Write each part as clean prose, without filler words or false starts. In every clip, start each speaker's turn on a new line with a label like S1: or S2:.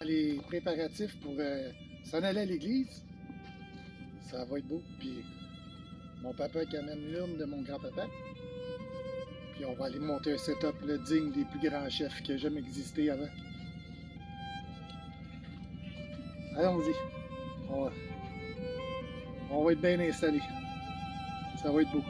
S1: Les préparatifs pour s'en aller à l'église, ça va être beau. Puis mon papa qui amène l'urne de mon grand-papa. Puis on va aller monter un setup là, digne des plus grands chefs qui a jamais existé avant. Allons-y. On va être bien installés. Ça va être beau.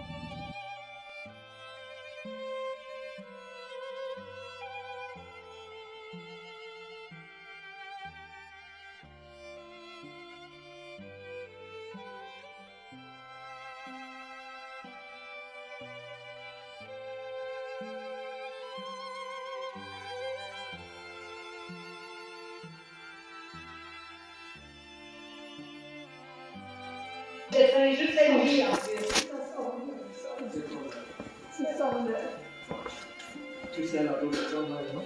S2: C'est juste à lui en plus. C'est ça,
S3: Tu sais, la roue de ça, non?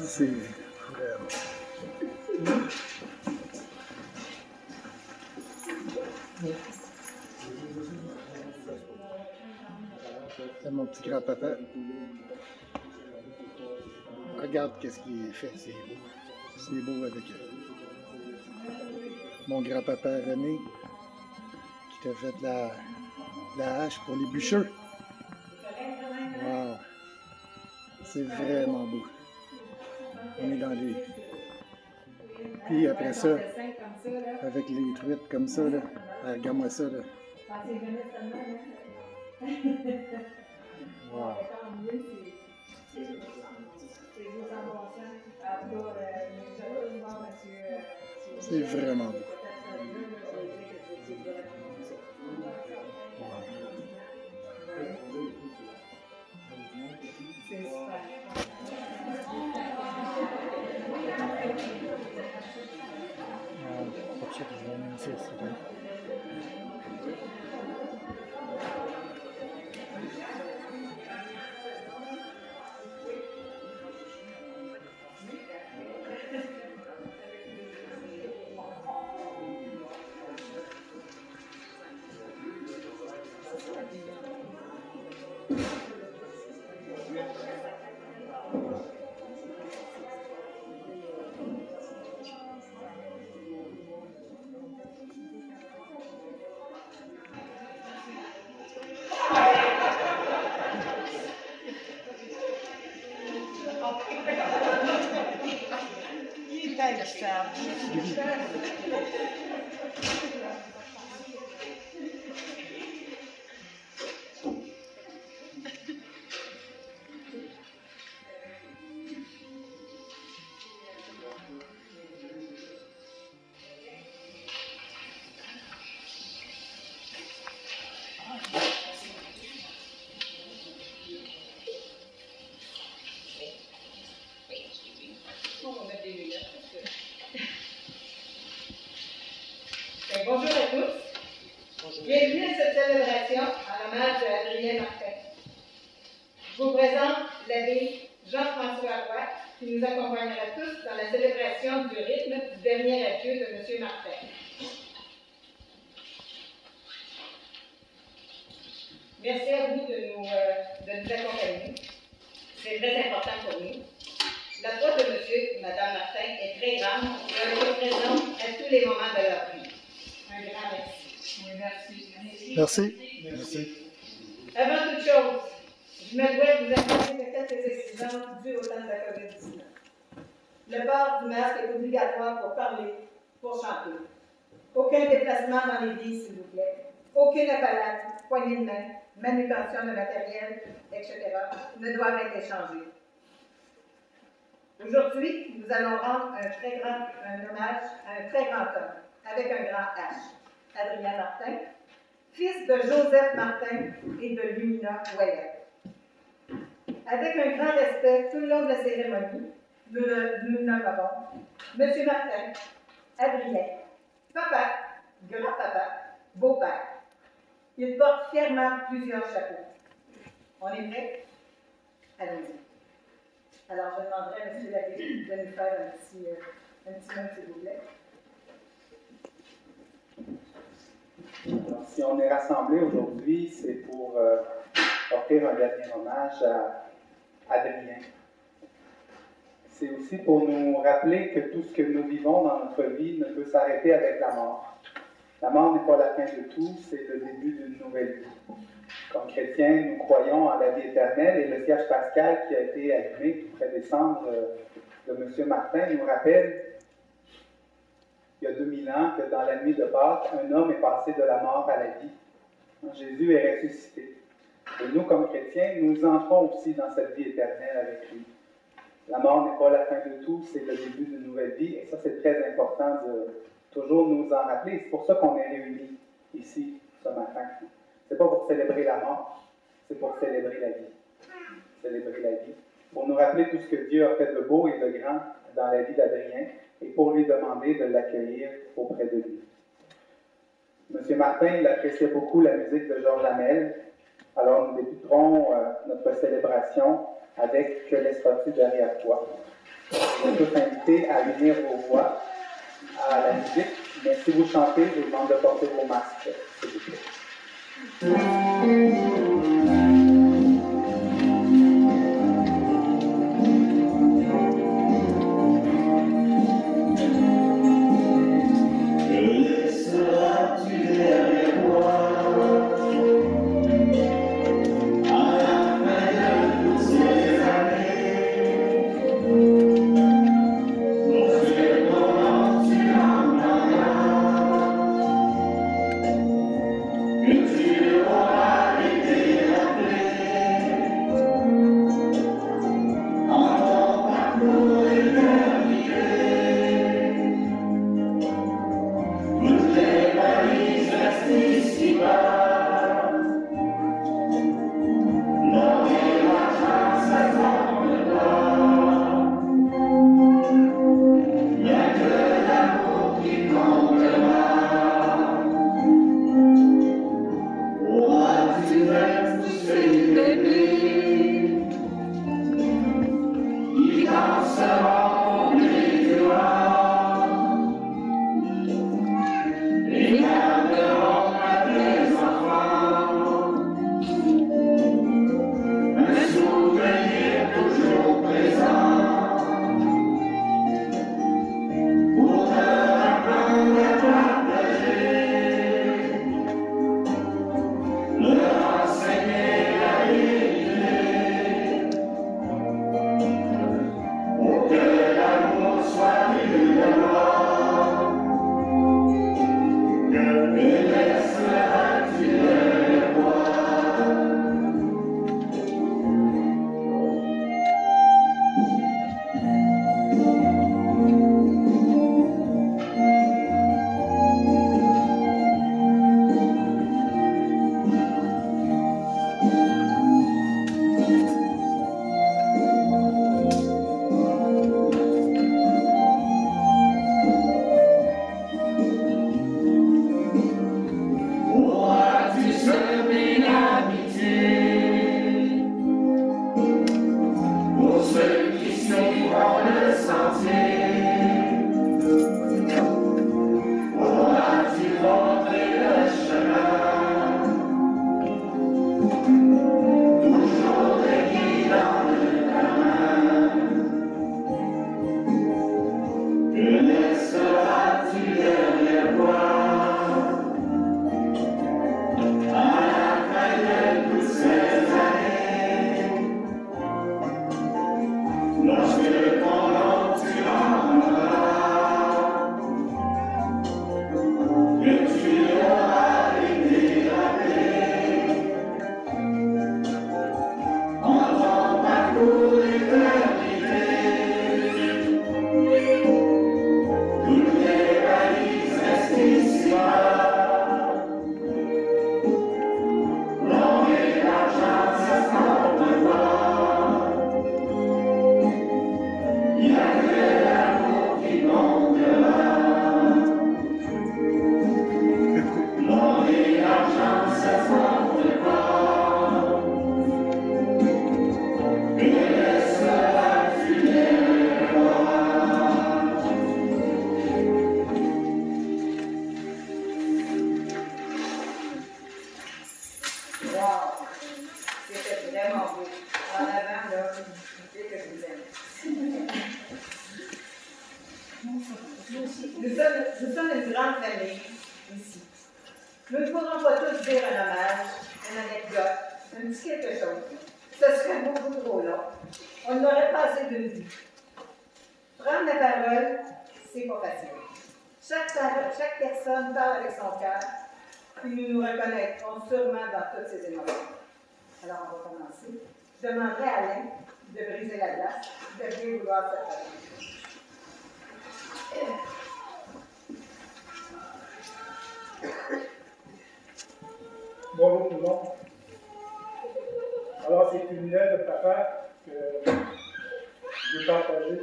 S1: C'est c'est mon petit grand-papa. Regarde qu'est-ce qu'il fait, c'est beau. C'est beau avec mon grand-papa René qui t'a fait la hache pour les bûcheux. Wow! C'est vraiment beau. On est dans les... Puis après ça, avec les truites comme ça, là, regarde-moi ça, là. Wow! C'est vraiment beau.
S2: Bonjour à tous. Bienvenue à cette célébration en hommage à Adrien Martin. Je vous présente l'abbé Jean-François Roy, qui nous accompagnera tous dans la célébration du rythme du dernier adieu de M. Martin. Merci à vous de nous accompagner. C'est très important pour nous. La foi de M. et Mme Martin est très grande et elle est présente à tous les moments de leur vie. Un grand merci. Oui, merci.
S1: Merci. Merci.
S2: Avant toute chose, je me dois de vous informer de quelques exigences dues au temps de la COVID-19. Le port du masque est obligatoire pour parler, pour chanter. Aucun déplacement dans l'église, s'il vous plaît. Aucune accolade, poignée de main, manutention de matériel, etc. ne doivent être échangés. Aujourd'hui, nous allons rendre un hommage à un très grand homme, avec un grand H, Adrien Martin, fils de Joseph Martin et de Lumina Ouellet. Avec un grand respect tout le long de la cérémonie, nous le nommerons M. Martin, Adrien, papa, grand-papa, beau-père. Il porte fièrement plusieurs chapeaux. On est prêts? Allons-y. Alors, je demanderai à M. l'abbé de nous faire un petit mot, s'il vous plaît.
S4: Alors, si on est rassemblés aujourd'hui, c'est pour offrir un dernier hommage à Adrien. C'est aussi pour nous rappeler que tout ce que nous vivons dans notre vie ne peut s'arrêter avec la mort. La mort n'est pas la fin de tout, c'est le début d'une nouvelle vie. Comme chrétiens, nous croyons en la vie éternelle et le cierge pascal qui a été allumé tout près des cendres de M. Martin nous rappelle, il y a 2000 ans, que dans la nuit de Pâques, un homme est passé de la mort à la vie. Jésus est ressuscité. Et nous, comme chrétiens, nous entrons aussi dans cette vie éternelle avec lui. La mort n'est pas la fin de tout, c'est le début d'une nouvelle vie. Et ça, c'est très important de toujours nous en rappeler. C'est pour ça qu'on est réunis ici, ce matin. C'est pas pour célébrer la mort, c'est pour célébrer la vie. Célébrer la vie. Pour nous rappeler tout ce que Dieu a fait de beau et de grand dans la vie d'Adrien et pour lui demander de l'accueillir auprès de lui. M. Martin, il appréciait beaucoup la musique de Georges Hamel. Alors, nous débuterons notre célébration avec Que laisseras-tu derrière toi? Vous êtes tous invités à unir vos voix à la musique, mais si vous chantez, je vous demande de porter vos masques, s'il vous plaît.
S2: Nous sommes une grande famille ici. Nous ne pourrons pas tous dire un hommage, une anecdote, un petit quelque chose. Ce serait beaucoup trop long. On n'aurait pas assez d'une vie. Prendre la parole, c'est pas facile. Chaque personne parle avec son cœur, puis nous nous reconnaîtrons sûrement dans toutes ces émotions. Alors, on va commencer. Je demanderai à Alain de briser la glace, de bien vouloir se parler.
S5: Bonjour tout le monde. Alors, c'est une lettre de papa que je vais partager.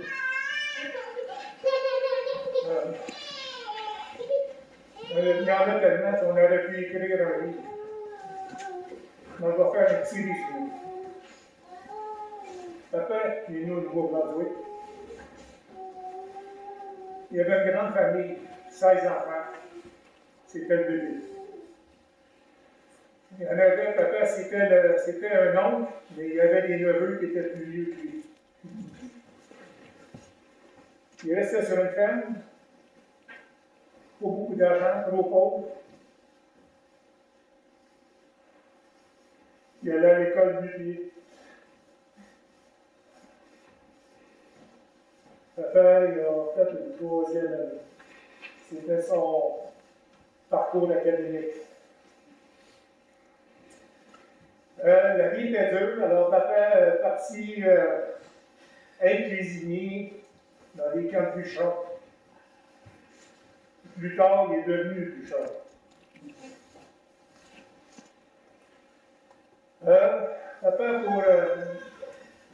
S5: Il y en a tellement qu'on aurait pu écrire un livre. On va faire un petit résumé. Papa est né au Nouveau-Brunswick. Il y avait une grande famille, 16 enfants. C'était le bébé. Il y en avait, papa, c'était un oncle, mais il y avait des neveux qui étaient plus vieux que lui. Il restait sur une ferme, pas beaucoup d'argent, trop pauvre. Il allait à l'école du pied. Papa, il a fait une 3e année. C'était son parcours académique. La vie était dure, alors papa est parti être cuisinier dans les camps de bûcherons. Plus tard, il est devenu bûcheron. Papa, pour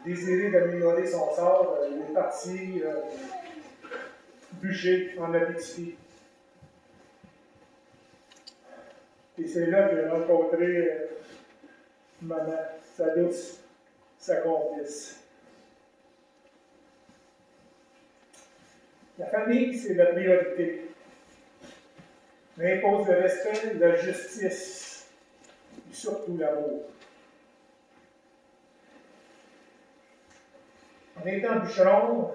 S5: désirer d'améliorer son sort, il est parti bûcher en Abitibi. Et c'est là que j'ai rencontré maman, sa douce, sa complice. La famille, c'est la priorité. Mais impose le respect, la justice et surtout l'amour. En étant bûcheron,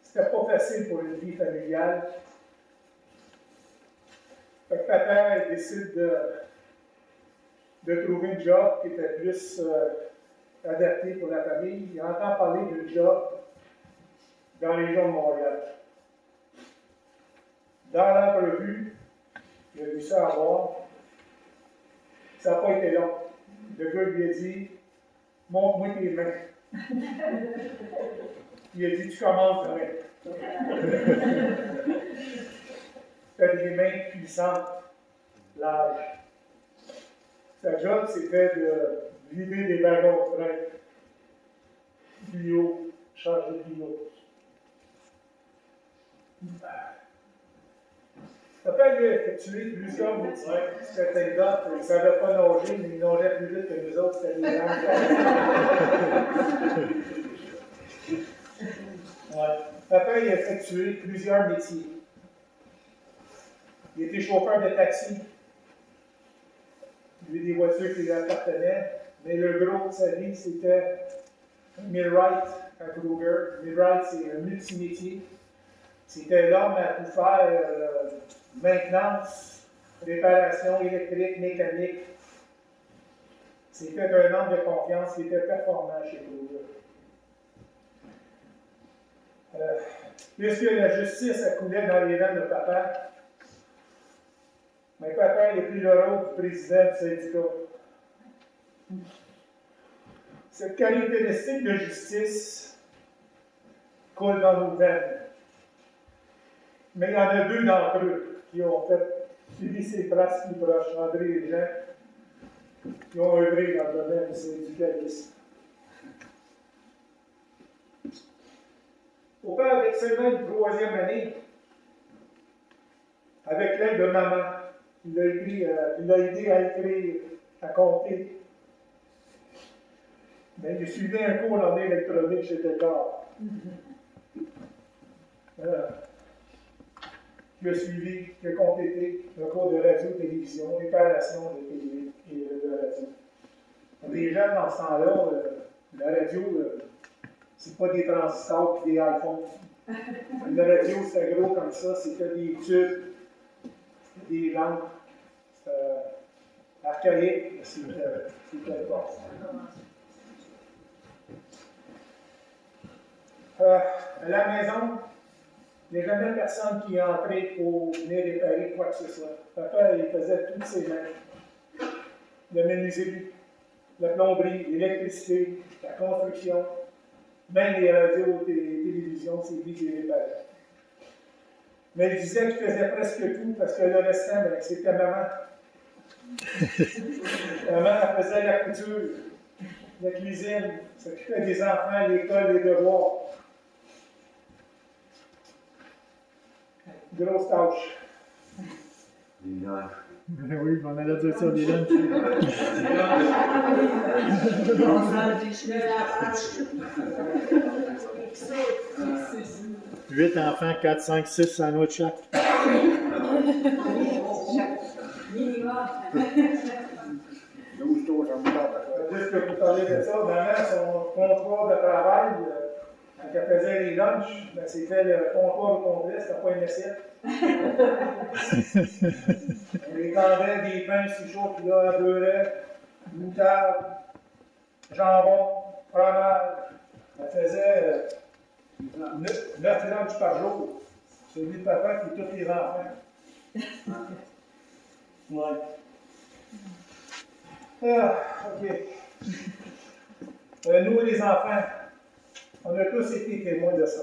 S5: c'était pas facile pour une vie familiale. Fait que papa décide de trouver un job qui était plus adapté pour la famille. Il entend parler d'un job dans les région de Montréal. Dans l'entrevue, il a vu ça avoir. Ça n'a pas été long. Le gars lui a dit « Montre-moi tes mains. » Il a dit « Tu commences demain. » Tu as des mains puissantes, larges. Sa job, c'était de vider des wagons de train, bio, changer de bio. Papa, il a effectué plusieurs métiers. Certains d'autres, il ne savait pas nager, mais il nageait plus vite que nous autres, c'était des langues. Papa, il a effectué plusieurs métiers. Il était chauffeur de taxi. Il avait des voitures qui lui appartenaient, mais le gros de sa vie, c'était un millwright à Kruger. Millwright, c'est un multimétier. C'était l'homme à tout faire, maintenance, réparation électrique, mécanique. C'était un homme de confiance qui était performant chez Kruger. Puisque la justice coulait dans les veines de papa, mais papa a pris le rôle du président du syndicat. Cette caractéristique de justice coule dans nos veines. Mais il y en a deux d'entre eux qui ont fait suivi ses traces plus proches, André et Jean, qui ont œuvré dans le domaine du syndicalisme. Papa, avec seulement une 3e année, avec l'aide de maman, il l'a aidé à écrire, à compter. Mais il suivait un cours en électronique chez Descartes. Il a suivi, il a complété un cours de radio-télévision, réparation de télé et de radio. Les gens, dans ce temps-là, la radio, c'est pas des transistors et des iPhones. Une radio, c'était gros comme ça, c'était des tubes, des lampes. C'était archaïque, mais c'était bon. À la maison, il n'y a jamais personne qui est entré pour venir réparer quoi que ce soit. Papa, il faisait toutes ses mains. La menuiserie, la plomberie, l'électricité, la construction, même les radios et les télévisions, c'est lui qui les réparait. Mais il disait qu'il faisait presque tout parce que le restant, ben, c'était maman. Maman, elle faisait la couture, la cuisine, s'occupait des enfants, l'école, les devoirs. Grosse tâche.
S3: Des lunchs.
S1: Oui, on allait dire ça, des lunchs. 8 enfants, 4, 5, 6 sandwichs chaque.
S5: Puisque vous parlez de ça, maman, son comptoir de travail, quand elle faisait les lunchs, ben, c'était le comptoir au complet, c'était pas une assiette. Elle étendait des pains si chauds, puis là, beurret, moutarde, jambon, fromage. Elle faisait 9 lunchs par jour. Celui de papa qui tous les enfants. Ouais. Ah, OK. Nous, les enfants, on a tous été témoins de ça.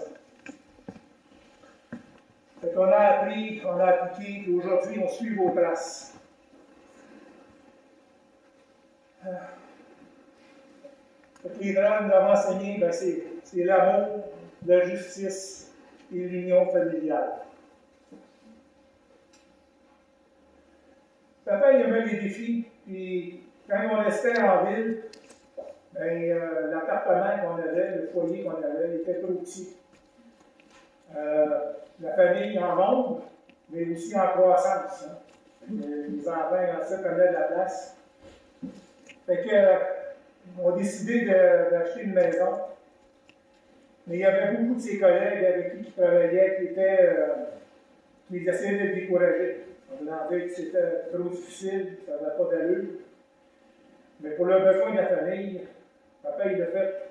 S5: Fait qu'on a appris, on a appliqué, et aujourd'hui, on suit vos traces. Fait que les drames nous avons enseigné, ben c'est l'amour, la justice et l'union familiale. Papa, il aimait les défis, puis quand on restait en ville, ben, l'appartement qu'on avait, le foyer qu'on avait, était trop petit. La famille en nombre, mais aussi en croissance. Hein. Les enfants, en ça, prenaient de la place. Fait que, on a décidé d'acheter une maison. Mais il y avait beaucoup de ses collègues avec qui il travaillait qui les essayaient de décourager. On leur disait que c'était trop difficile, ça n'avait pas d'allure. Mais pour le besoin de la famille, papa, il l'a fait.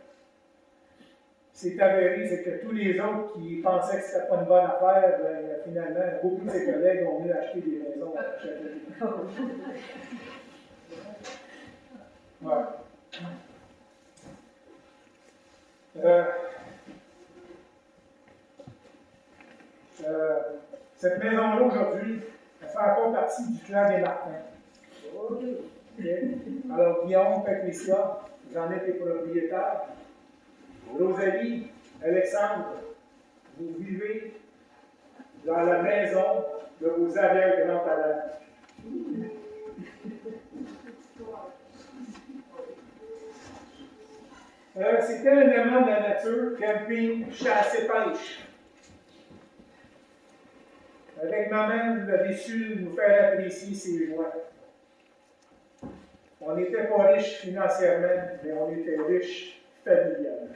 S5: C'est avéré, c'est que tous les autres qui pensaient que c'était pas une bonne affaire, ben, finalement, beaucoup de ses collègues ont venu acheter des maisons à chaque année. Voilà. Cette maison-là, aujourd'hui, elle fait encore partie du clan des Martins. Okay. Alors, Guillaume, Patricia, j'en ai été propriétaire. Rosalie, Alexandre, vous vivez dans la maison de vos arrière-grands-parents. C'était un élément de la nature, camping, chasse et pêche. Avec maman, vous avez su nous faire apprécier ses joies. On n'était pas riches financièrement, mais on était riches familialement.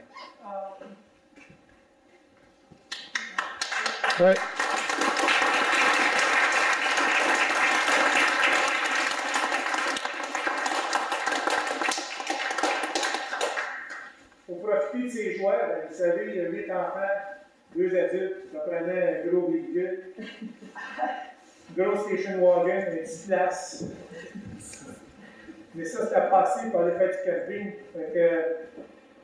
S1: Ouais.
S5: Pour profiter de ces joies, ben, vous savez, il y a 8 enfants, 2 adultes, ça prenait un gros véhicule, gros station wagon, une petite place. Mais ça, c'était passé par les fêtes du camping. Fait que,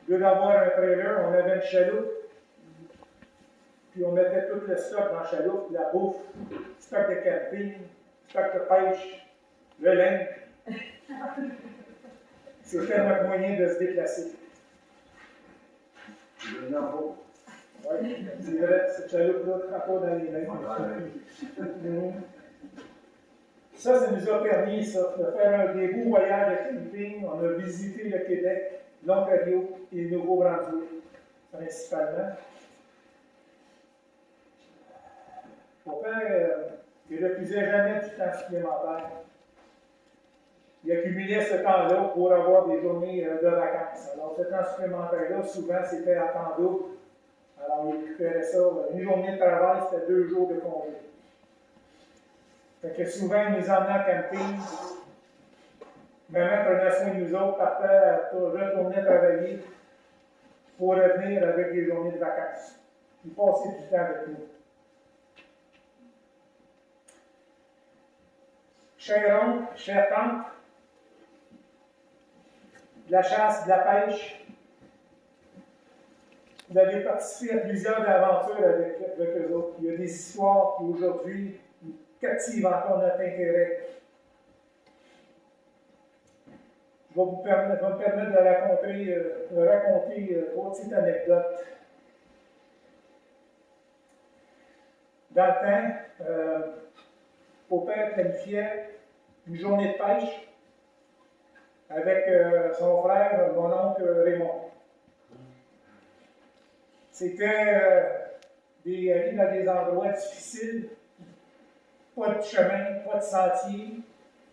S5: au lieu d'avoir un trailer, on avait une chaloupe. Puis on mettait tout le stock dans la chaloupe, la bouffe, stock de camping, stock de pêche, le linge. C'était notre moyen de se déplacer. Oui, c'est vrai, cette chaloupe-là ne prend pas dans les mains. Ça nous a permis, ça, de faire des beaux voyages de camping. On a visité le Québec, l'Ontario et le Nouveau-Brunswick, principalement. Mon père, il ne refusait jamais du temps supplémentaire. Il accumulait ce temps-là pour avoir des journées de vacances. Alors, ce temps supplémentaire-là, souvent, c'était à temps double, Alors, il récupérait ça. Une journée de travail, c'était 2 jours de congé. Fait que souvent, il nous emmenait en camping. Maman prenait soin de nous autres, partait, retournait travailler pour revenir avec des journées de vacances. Il passait du temps avec nous. Cher oncle, chère tante, de la chasse, de la pêche. Vous avez participé à plusieurs aventures avec eux autres. Il y a des histoires qui aujourd'hui nous captivent encore notre intérêt. Je vais me permettre de raconter 3 petites anecdotes. Dans le temps, mon père planifiait une journée de pêche avec son frère, mon oncle Raymond. C'était aller dans des endroits difficiles, pas de chemin, pas de sentier.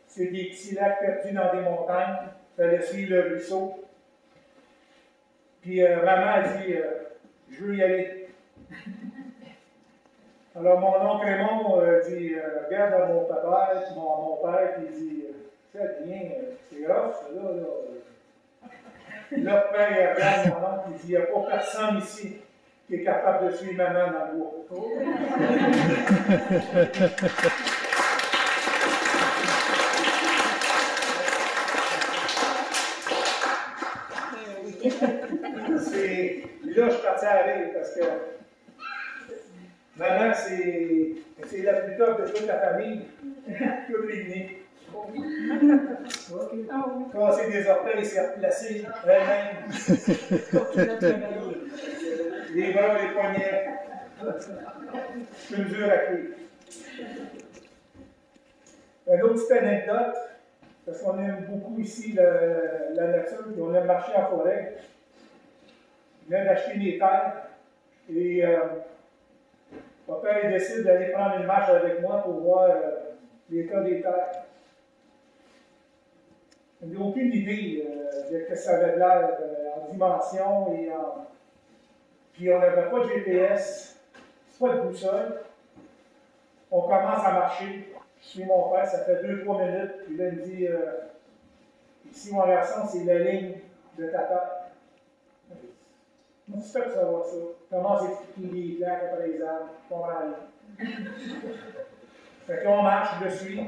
S5: C'est des petits lacs perdus dans des montagnes. Il fallait suivre le ruisseau. Puis maman a dit je veux y aller. Alors mon oncle Raymond dit regarde mon papa, mon père, puis il dit c'est bien, c'est grave, ça là. Là, père, il regarde mon oncle, il dit il n'y a pas personne ici qui est capable de suivre maman dans le bois. Là, je suis parti à rire parce que maman, c'est la plus top de toute la famille, toute l'ennemi. Casser des orteils, c'est replacé elle-même. Les bras, les poignets. C'est une dure à cuire. Une autre petite anecdote, parce qu'on aime beaucoup ici la nature, et on aime marcher en forêt. Il vient d'acheter des terres et mon père il décide d'aller prendre une marche avec moi pour voir l'état des terres. On n'a aucune idée de ce que ça avait l'air en dimension et en. Puis on n'avait pas de GPS, pas de boussole. On commence à marcher. Je suis mon père, ça fait 2-3 minutes. Puis là, il me dit ici, mon garçon, c'est la ligne de ta terre. Comment tu fais pour savoir ça? Comment s'expliquer les plaques après les arbres? On va aller. Fait qu'on marche, je le suis.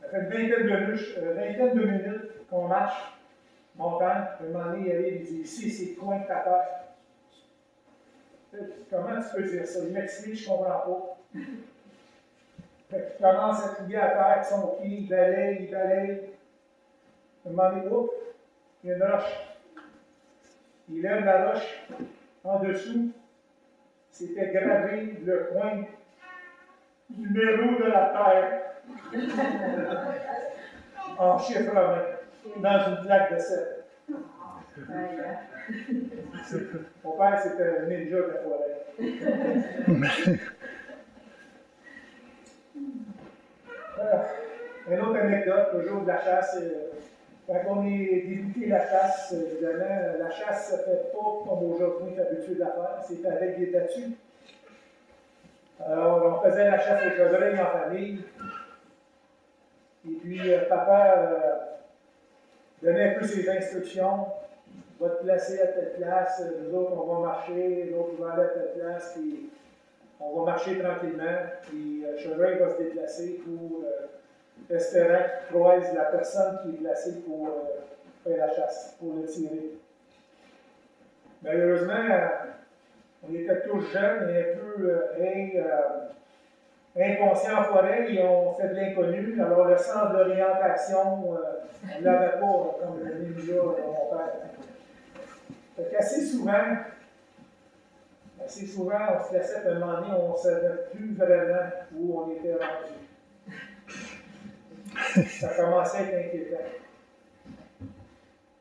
S5: Ça fait une vingtaine de minutes qu'on marche. Mon père, à un moment donné, il arrive, il dit ici, c'est le coin de ta terre. Comment tu peux dire ça? Il m'explique, je ne comprends pas. Fait qu'il commence à crier à terre avec son pied, il balaye. À un moment donné, oups, il y a une roche. Il lève la roche en dessous. C'était gravé le coin du numéro de la terre en chiffre romain dans une plaque de sel. Mon père, c'était un ninja de la forêt. Une autre anecdote, le jour de la chasse. Quand on est débuté la chasse, évidemment, la chasse ne se fait pas comme aujourd'hui on est habitué de la faire, c'est avec des battues. Alors, on faisait la chasse au chevreuil en famille. Et puis, papa donnait un peu ses instructions. Va te placer à telle place, nous autres, on va marcher, nous autres, on va aller à telle place, puis on va marcher tranquillement, puis le chevreuil va se déplacer pour espérant qu'il croise la personne qui est placée pour faire la chasse, pour le tirer. Malheureusement, on était tous jeunes et un peu inconscients en forêt et on fait de l'inconnu. Alors le sens d'orientation, on ne l'avait pas comme le ninja de mon père. Fait qu'assez souvent, on se laissait à un moment donné, on ne savait plus vraiment où on était rendu. Ça commençait à être inquiétant.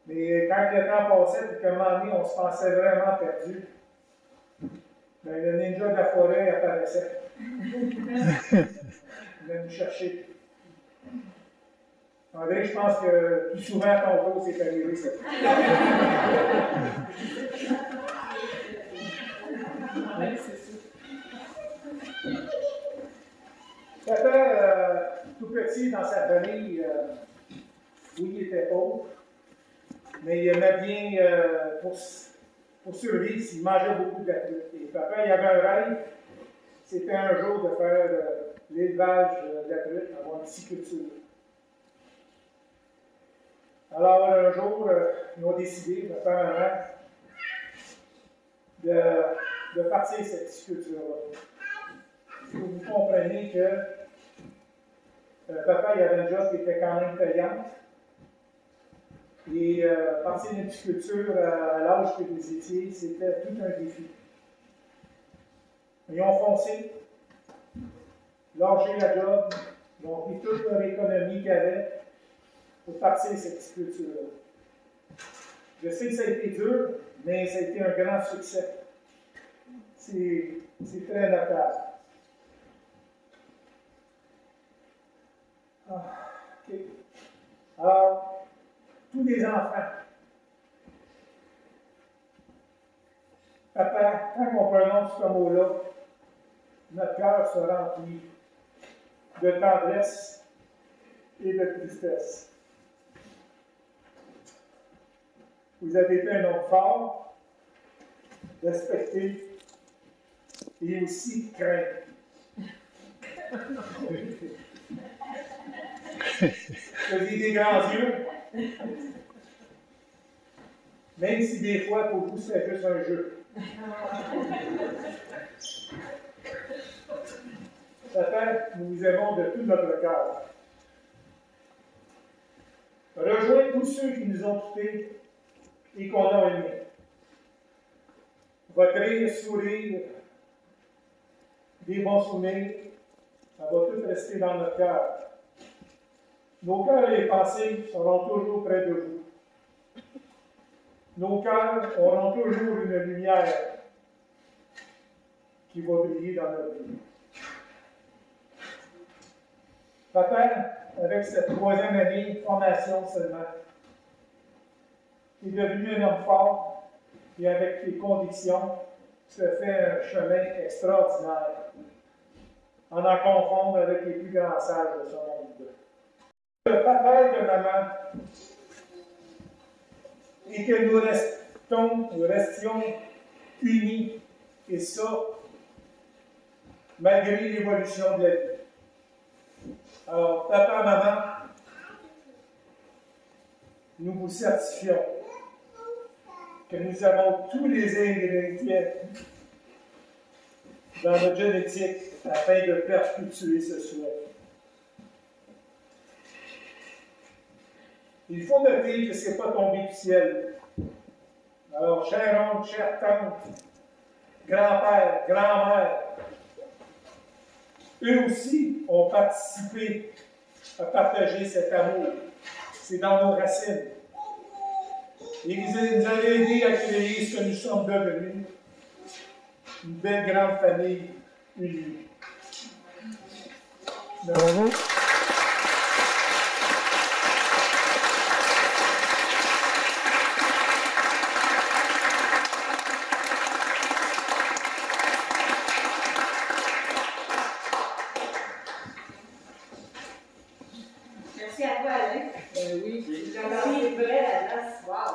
S5: Mais quand le temps passait et qu'à un moment donné, on se pensait vraiment perdu, bien, le ninja de la forêt apparaissait. Il venait nous chercher. André, je pense que plus souvent ton tour c'est arrivé ça. famille, oui, il était pauvre, mais il aimait bien, pour survivre, il mangeait beaucoup de la truite. Et papa, il avait un rêve, c'était un jour de faire l'élevage de la truite, avoir une pisciculture. Alors, un jour, ils ont décidé, papa et maman, de partir cette pisciculture-là. Vous comprenez que papa, il avait un job qui était quand même payant. Et partir d'une pisciculture à l'âge que vous étiez, c'était tout un défi. Ils ont foncé, lâché la job, ils ont pris toute leur économie qu'ils avaient pour partir cette pisciculture-là. Je sais que ça a été dur, mais ça a été un grand succès. C'est très notable. OK. Alors, tous les enfants, papa, quand on prononce ce mot-là, notre cœur se remplit de tendresse et de tristesse. Vous avez été un homme fort, respecté et aussi craint. Vous avez des grands yeux, même si des fois pour vous c'est juste un jeu. Papa, nous vous aimons de tout notre cœur. Rejoignez tous ceux qui nous ont quittés et qu'on a aimés. Votre rire, sourire, des bons souvenirs, ça va tout rester dans notre cœur. Nos cœurs et les pensées seront toujours près de vous. Nos cœurs auront toujours une lumière qui va briller dans notre vie. Papa, avec cette 3e année de formation seulement, est devenu un homme fort et avec les convictions, se fait un chemin extraordinaire, en confondre avec les plus grands sages de ce monde. Le papa et de maman, et que nous restions unis, et ça, malgré l'évolution de la vie. Alors, papa, maman, nous vous certifions que nous avons tous les ingrédients dans notre génétique afin de perpétuer ce souhait. Il faut noter que ce n'est pas tombé du ciel. Alors, cher oncle, chère tante, grand-père, grand-mère, eux aussi ont participé à partager cet amour. C'est dans nos racines. Et ils nous ont aidés à créer ce que nous sommes devenus, une belle grande famille unie.
S1: Bravo.
S2: Merci à toi, Alain.
S6: Oui.
S2: C'est vrai, la place. Wow.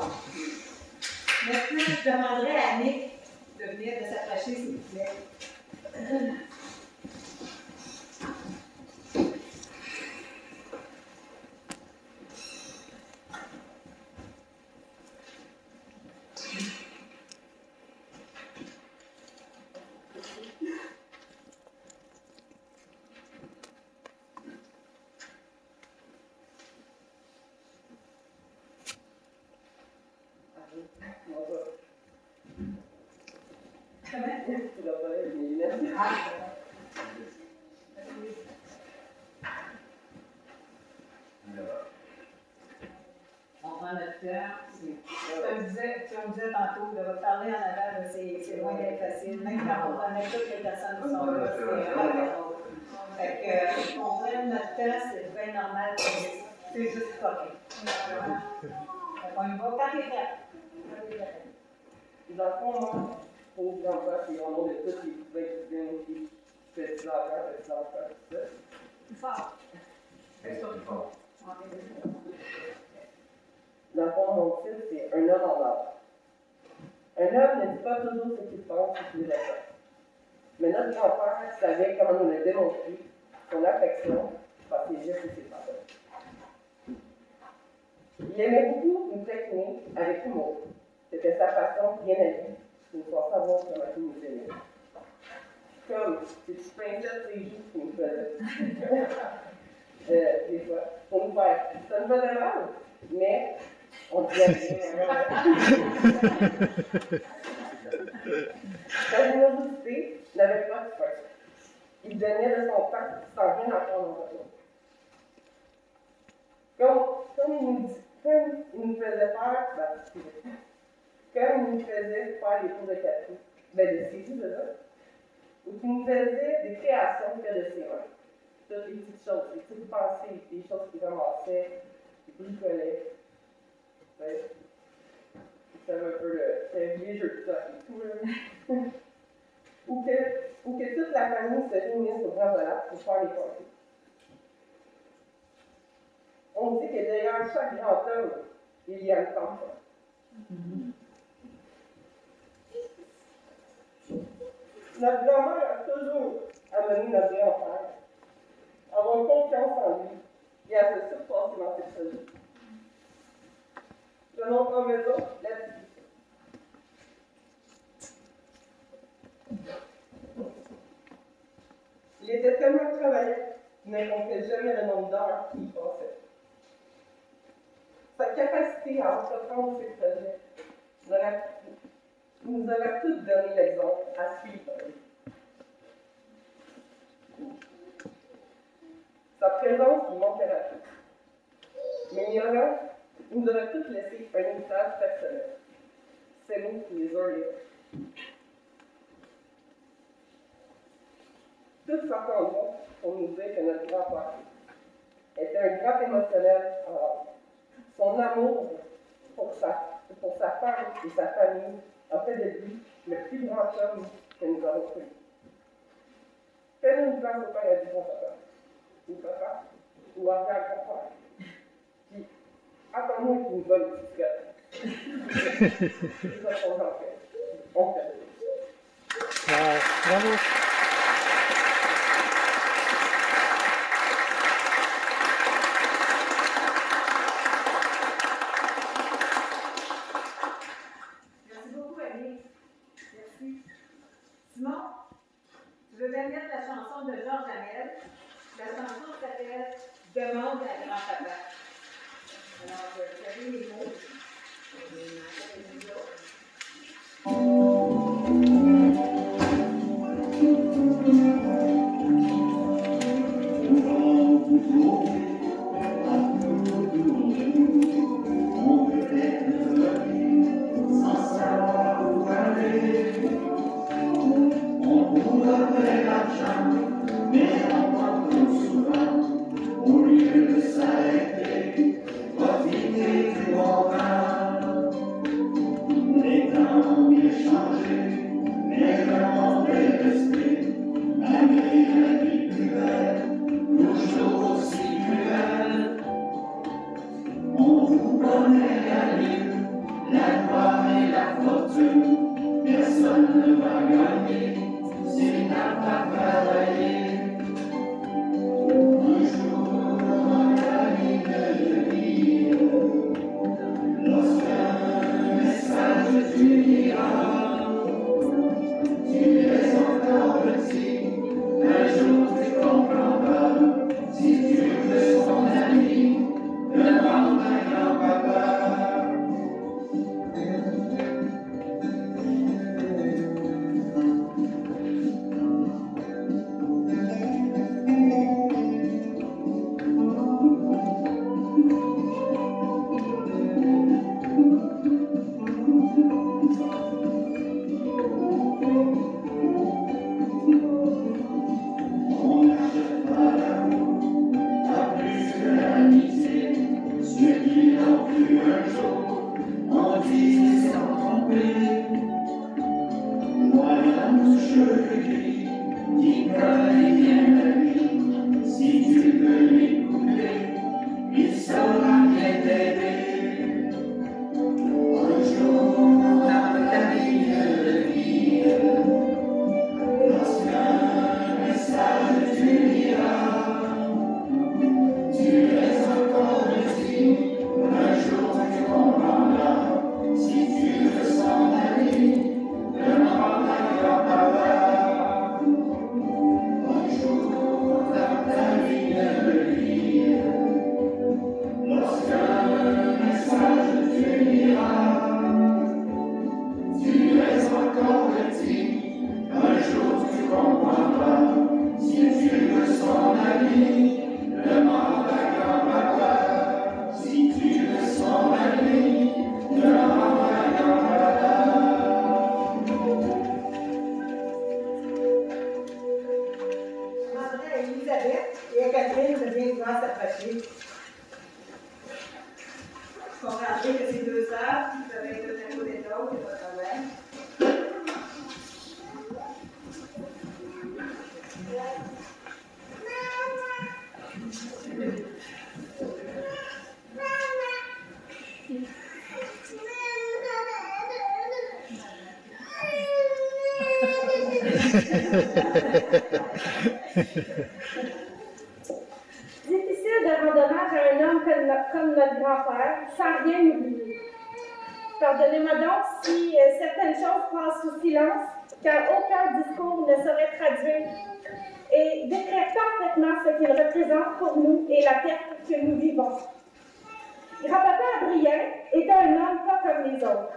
S2: Maintenant, je demanderai à Annick de venir de s'approcher, s'il vous plaît. On prend notre temps. Tu me disais tantôt, de parler en avant, c'est loin d'être facile. Même quand on connaît toutes les personnes qui sont là, c'est fait que on prenne notre temps, c'est bien normal, c'est juste correct. On y va quand t'es prêt.
S6: Dans le fond, moi, pauvre grand-père, qui en ont de tous les petits étudiants qui fait de l'enfer, tout ça.
S2: Plus fort.
S6: Dans le fond, mon titre, c'est Un homme en or. Un homme ne dit pas toujours ce qu'il pense ou ce qu'il ressent. Mais notre grand-père savait comment nous le démontrer, son affection, par ses gestes et ses paroles. Il aimait beaucoup nous taquiner avec humour. C'était sa façon bien à lui, de nous faire savoir comment il nous aimait. Comme ces petites pincettes les joues qu'il nous faisait. Des fois, pour nous faire. Ça nous faisait mal, mais on disait bien. Sa générosité n'avait pas de fin. Il donnait de son temps sans rien attendre en retour. Comme il nous faisait faire, comme il nous faisait faire les cours de café, de saisie de là, ou qu'il nous faisait des créations que de ses mains. Toutes les petites choses, les petites pensées, les choses qu'il ramassaient, qu'il bricolait. C'est un peu les jeux de ça et tout. ou que toute la famille se réunisse au grand relais pour faire les parties. On dit que derrière chaque grand homme, il y a une femme. Notre grand-mère a toujours amené notre grand-père à avoir confiance en lui et à se surpasser dans ses projets. Prenons comme exemple la petite. Il était tellement travaillant qu'il ne comptait jamais le nombre d'heures qu'il y passait. Sa capacité à entreprendre ses projets nous aurait tous donné l'exemple à suivre. Sa présence nous manquerait à tous. Mais il nous aurait tous laissé un héritage personnel. C'est nous qui les uns les autres. Tout s'entendront pour nous dire que notre grand-père était un grand émotionnel en l'âme. Son amour pour sa femme et sa famille a fait de lui le plus grand homme que nous avons connu. Fais-nous une place au père et du grand-papa, ou papa, ou arrière-grand-père. Puis, attends-nous qu'il nous donne une petite gueule. C'est ça qu'on en fait. On fait.
S1: Bravo.
S2: Simon, tu veux bien mettre la chanson de Georges Hamel. La chanson s'appelle Demande à grand-papa. Alors, vous savez les mots.
S7: Si tu veux l'écouter, Difficile de rendre hommage à un homme comme notre grand-père, sans rien oublier. Pardonnez-moi donc si certaines choses passent sous silence, car aucun discours ne saurait traduire et décrire parfaitement ce qu'il représente pour nous et la perte que nous vivons. Grand-papa Adrien était un homme pas comme les autres.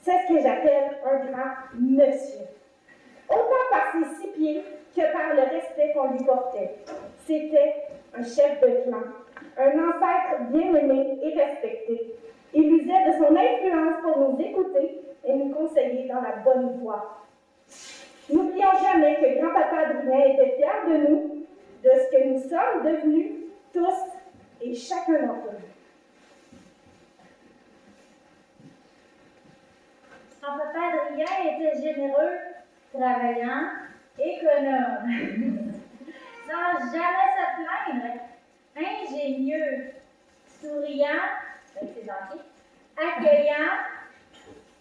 S7: C'est ce que j'appelle un grand monsieur. Autant par ses 6 pieds que par le respect qu'on lui portait. C'était un chef de clan, un ancêtre bien aimé et respecté. Il usait de son influence pour nous écouter et nous conseiller dans la bonne voie. N'oublions jamais que grand-papa Adrien était fier de nous, de ce que nous sommes devenus tous et chacun d'entre nous.
S8: Grand-papa Adrien était généreux, travaillant, économe, sans jamais se plaindre, ingénieux, souriant, avec ses amis, accueillant,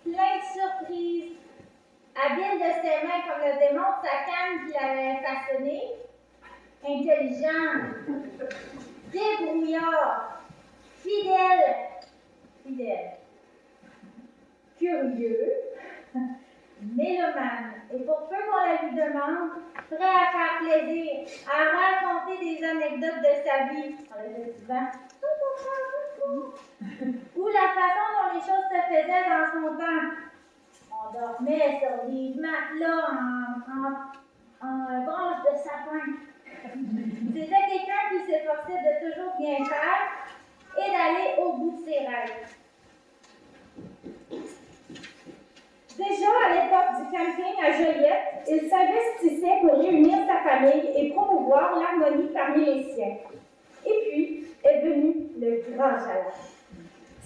S8: plein de surprises, habile de ses mains comme le démontre sa canne qu'il avait façonnée, intelligent, débrouillard, fidèle, curieux, mélomane, et pour peu qu'on la lui demande, prêt à faire plaisir, à raconter des anecdotes de sa vie, on le fait souvent, ou la façon dont les choses se faisaient dans son temps. On dormait sur des matelas en branches de sapin. C'était quelqu'un qui s'efforçait de toujours bien faire et d'aller au bout de ses rêves. Déjà à l'époque du camping à Joliette, il s'investissait pour réunir sa famille et promouvoir l'harmonie parmi les siens. Et puis est venu le grand Jalap,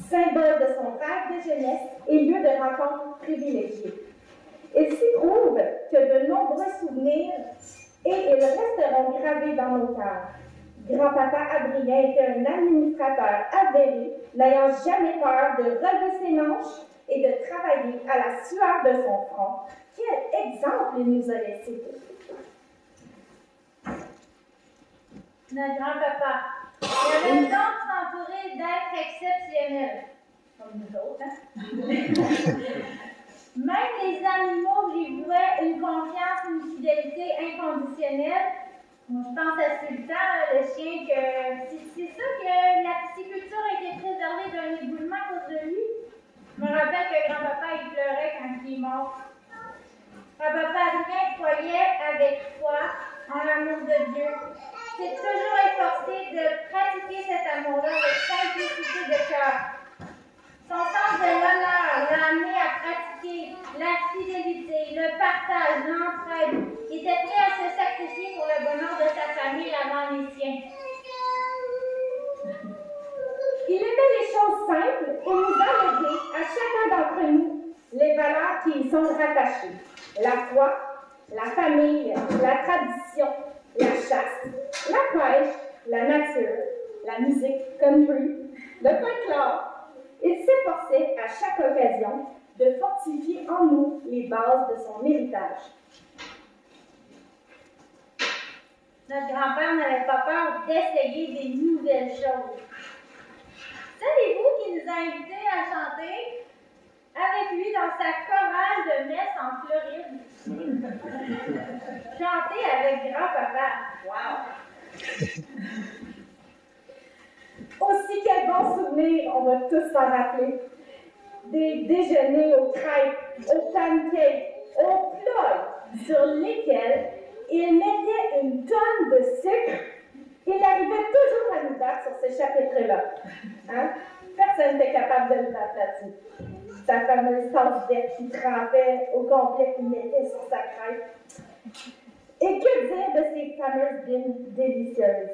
S8: symbole de son rêve de jeunesse et lieu de rencontre privilégié. Il s'y trouve que de nombreux souvenirs et ils resteront gravés dans nos cœurs. Grand-papa Adrien était un administrateur avéré, n'ayant jamais peur de relever ses manches et de travailler à la sueur de son front. Quel exemple il nous a laissé! Notre grand-papa, il avait le don de s'entourer d'êtres exceptionnels, comme nous autres, hein? Même les animaux lui vouaient une confiance, une fidélité inconditionnelle. Moi, je pense à Sultan, le chien, que c'est ça que la pisciculture a été préservée d'un éboulement à cause de lui. Je me rappelle que grand-papa, il pleurait quand il est mort. Grand-papa Adrien croyait avec foi en l'amour de Dieu. C'est toujours efforcé de pratiquer cet amour-là avec simplicité de cœur. Son sens de l'honneur l'a amené à pratiquer la fidélité, le partage, l'entraide. Il était prêt à se sacrifier pour le bonheur de sa famille avant les siens.
S7: Il aimait les choses simples et nous a légué à chacun d'entre nous les valeurs qui y sont rattachées. La foi, la famille, la tradition, la chasse, la pêche, la nature, la musique country, le folklore. Il s'efforçait à chaque occasion de fortifier en nous les bases de son héritage.
S8: Notre grand-père n'avait pas peur d'essayer des nouvelles choses. Savez-vous qu'il nous a invités à chanter avec lui dans sa chorale de messe en Floride? Chanter avec grand-papa. Wow!
S7: Aussi, quel bon souvenir, on va tous s'en rappeler. Des déjeuners aux crêpes, aux pancakes, aux plats sur lesquels il mettait une tonne de sucre. Il arrivait toujours à nous battre sur ce chapitre-là. Hein? Personne n'était capable de le battre là-dessus. Sa fameuse tasse verte qui trempait au complet qu'il mettait sur sa crêpe. Et que dire de ces fameuses dînes délicieuses?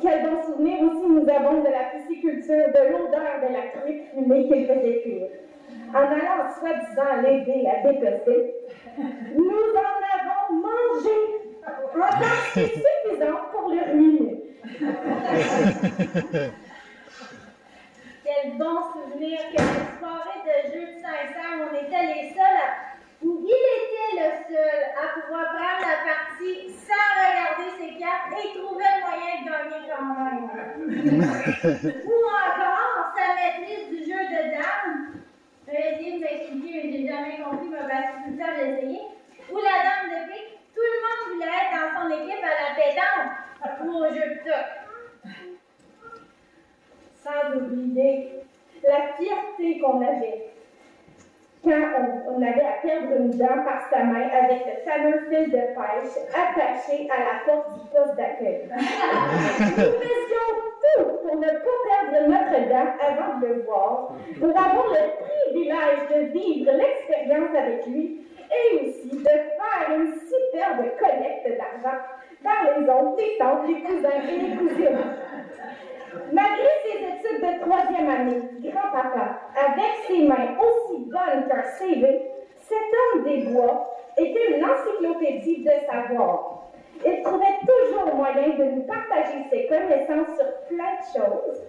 S7: Quel bon souvenir aussi nous avons de la pisciculture, de l'odeur de la truite fumée qu'il faisait cuire. En allant soi-disant l'aider à dépasser, nous en avons mangé en quantité suffisante pour le ruiner.
S8: Quel bon souvenir que cette soirée de jeu de Saint-Saëns, on était les seuls où il était le seul à pouvoir Ou encore sa maîtrise du jeu de dames. J'ai essayé de m'expliquer, mais j'ai jamais compris, ma battu tout le temps, j'ai essayé. Ou la dame de pique. Tout le monde voulait être dans son équipe à la pétanque ou au jeu de toc.
S7: Sans oublier la fierté qu'on avait quand on avait à perdre une dent par sa main avec le fameux fil de pêche attaché à la porte du poste d'accueil. Nous faisions tout pour ne pas perdre notre dent avant de le voir, pour avoir le privilège de vivre l'expérience avec lui et aussi de faire une superbe collecte d'argent par les oncles, les tantes, les cousins et les cousines. Malgré ses études de 3e année, grand-papa, avec ses mains aussi bonnes qu'un CV, cet homme des bois était une encyclopédie de savoir. Il trouvait toujours moyen de nous partager ses connaissances sur plein de choses.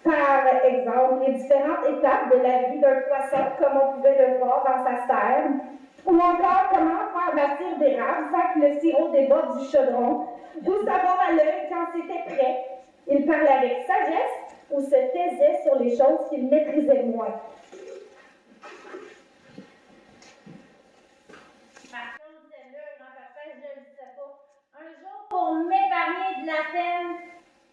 S7: Par exemple, les différentes étapes de la vie d'un poisson, comme on pouvait le voir dans sa serre, ou encore comment faire bâtir des rames sans que le sirop déborde du chaudron, ou savoir à l'œil quand c'était prêt. Il parlait avec sagesse ou se taisait sur les choses qu'il maîtrisait moins.
S8: Par contre, celle-là, grand-papa, je ne le sais pas. Un jour, pour m'épargner de la peine,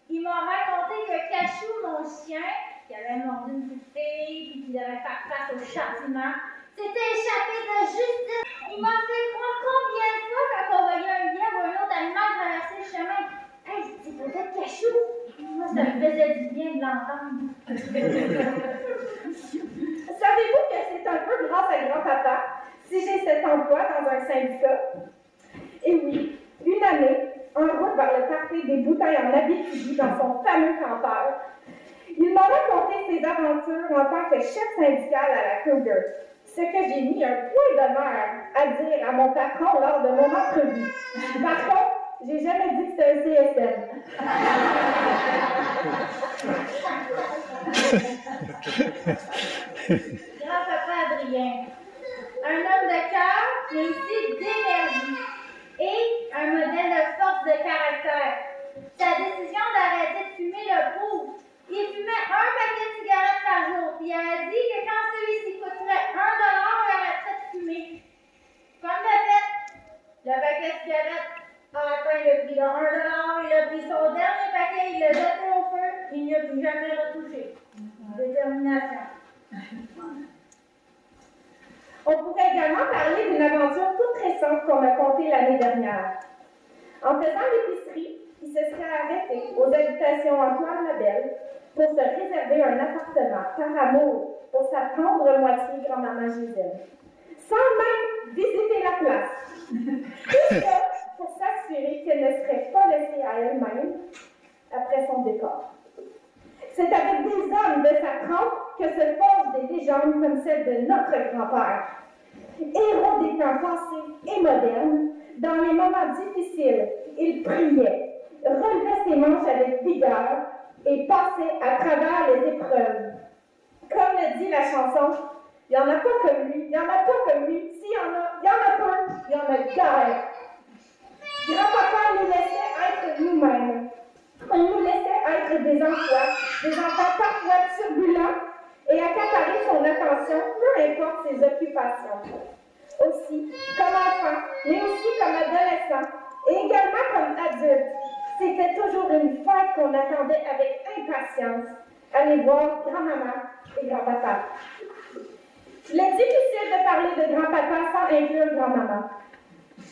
S8: il m'a raconté que Cachou, mon chien, qui avait mordu une petite fille, puis qui devait faire face au châtiment, s'était échappé de justice. Il m'a fait croire combien de fois quand on voyait un lièvre ou un autre animal traverser le chemin. Hey, c'est peut-être Cachou. Moi, ça me faisait du bien de l'entendre.
S7: Savez-vous que c'est un peu grâce à grand-papa si j'ai cet emploi dans un syndicat? Et oui, une année, en route vers le party des bouteilles en Abitibi dans son fameux campeur, il m'a raconté ses aventures en tant que chef syndical à la Kruger, ce que j'ai mis un point d'honneur à dire à mon patron lors de mon entrevue. Par contre, j'ai jamais dit que c'était un CSN.
S8: Grand-papa Adrien, un homme de cœur, mais aussi d'énergie et un modèle de force de caractère. Sa décision d'arrêter de fumer le prouve. Il fumait un paquet de cigarettes par jour, puis il a dit que quand celui-ci coûterait $1, il arrêterait de fumer. Comme de fait, le paquet de cigarettes a atteint le prix de $1, il a pris son dernier paquet, il l'a jeté au feu, il n'y a plus jamais retouché. Détermination.
S7: On pourrait également parler d'une aventure toute récente qu'on m'a contée l'année dernière. En faisant l'épicerie, il se serait arrêté aux habitations Antoine Labelle pour se réserver un appartement par amour pour sa tendre moitié grand-maman Gisèle, sans même visiter la place. Tout ça pour s'assurer qu'elle ne serait pas laissée à elle-même après son départ. C'est avec des hommes de sa trempe que se forgent des légendes comme celle de notre grand-père. Héros des temps passés et modernes, dans les moments difficiles, il priait, relevait ses manches avec vigueur et passait à travers les épreuves. Comme le dit la chanson, il n'y en a pas comme lui, il n'y en a pas comme lui, s'il y en a, il y en a peu, il y en a guère. Grand-papa nous laissait être nous-mêmes. On nous laissait être des enfants parfois turbulents et accaparer son attention, peu importe ses occupations. Aussi, comme enfant, mais aussi comme adolescent, et également comme adulte, c'était toujours une fête qu'on attendait avec impatience, aller voir grand-maman et grand-papa. Il est difficile de parler de grand-papa sans inclure grand-maman.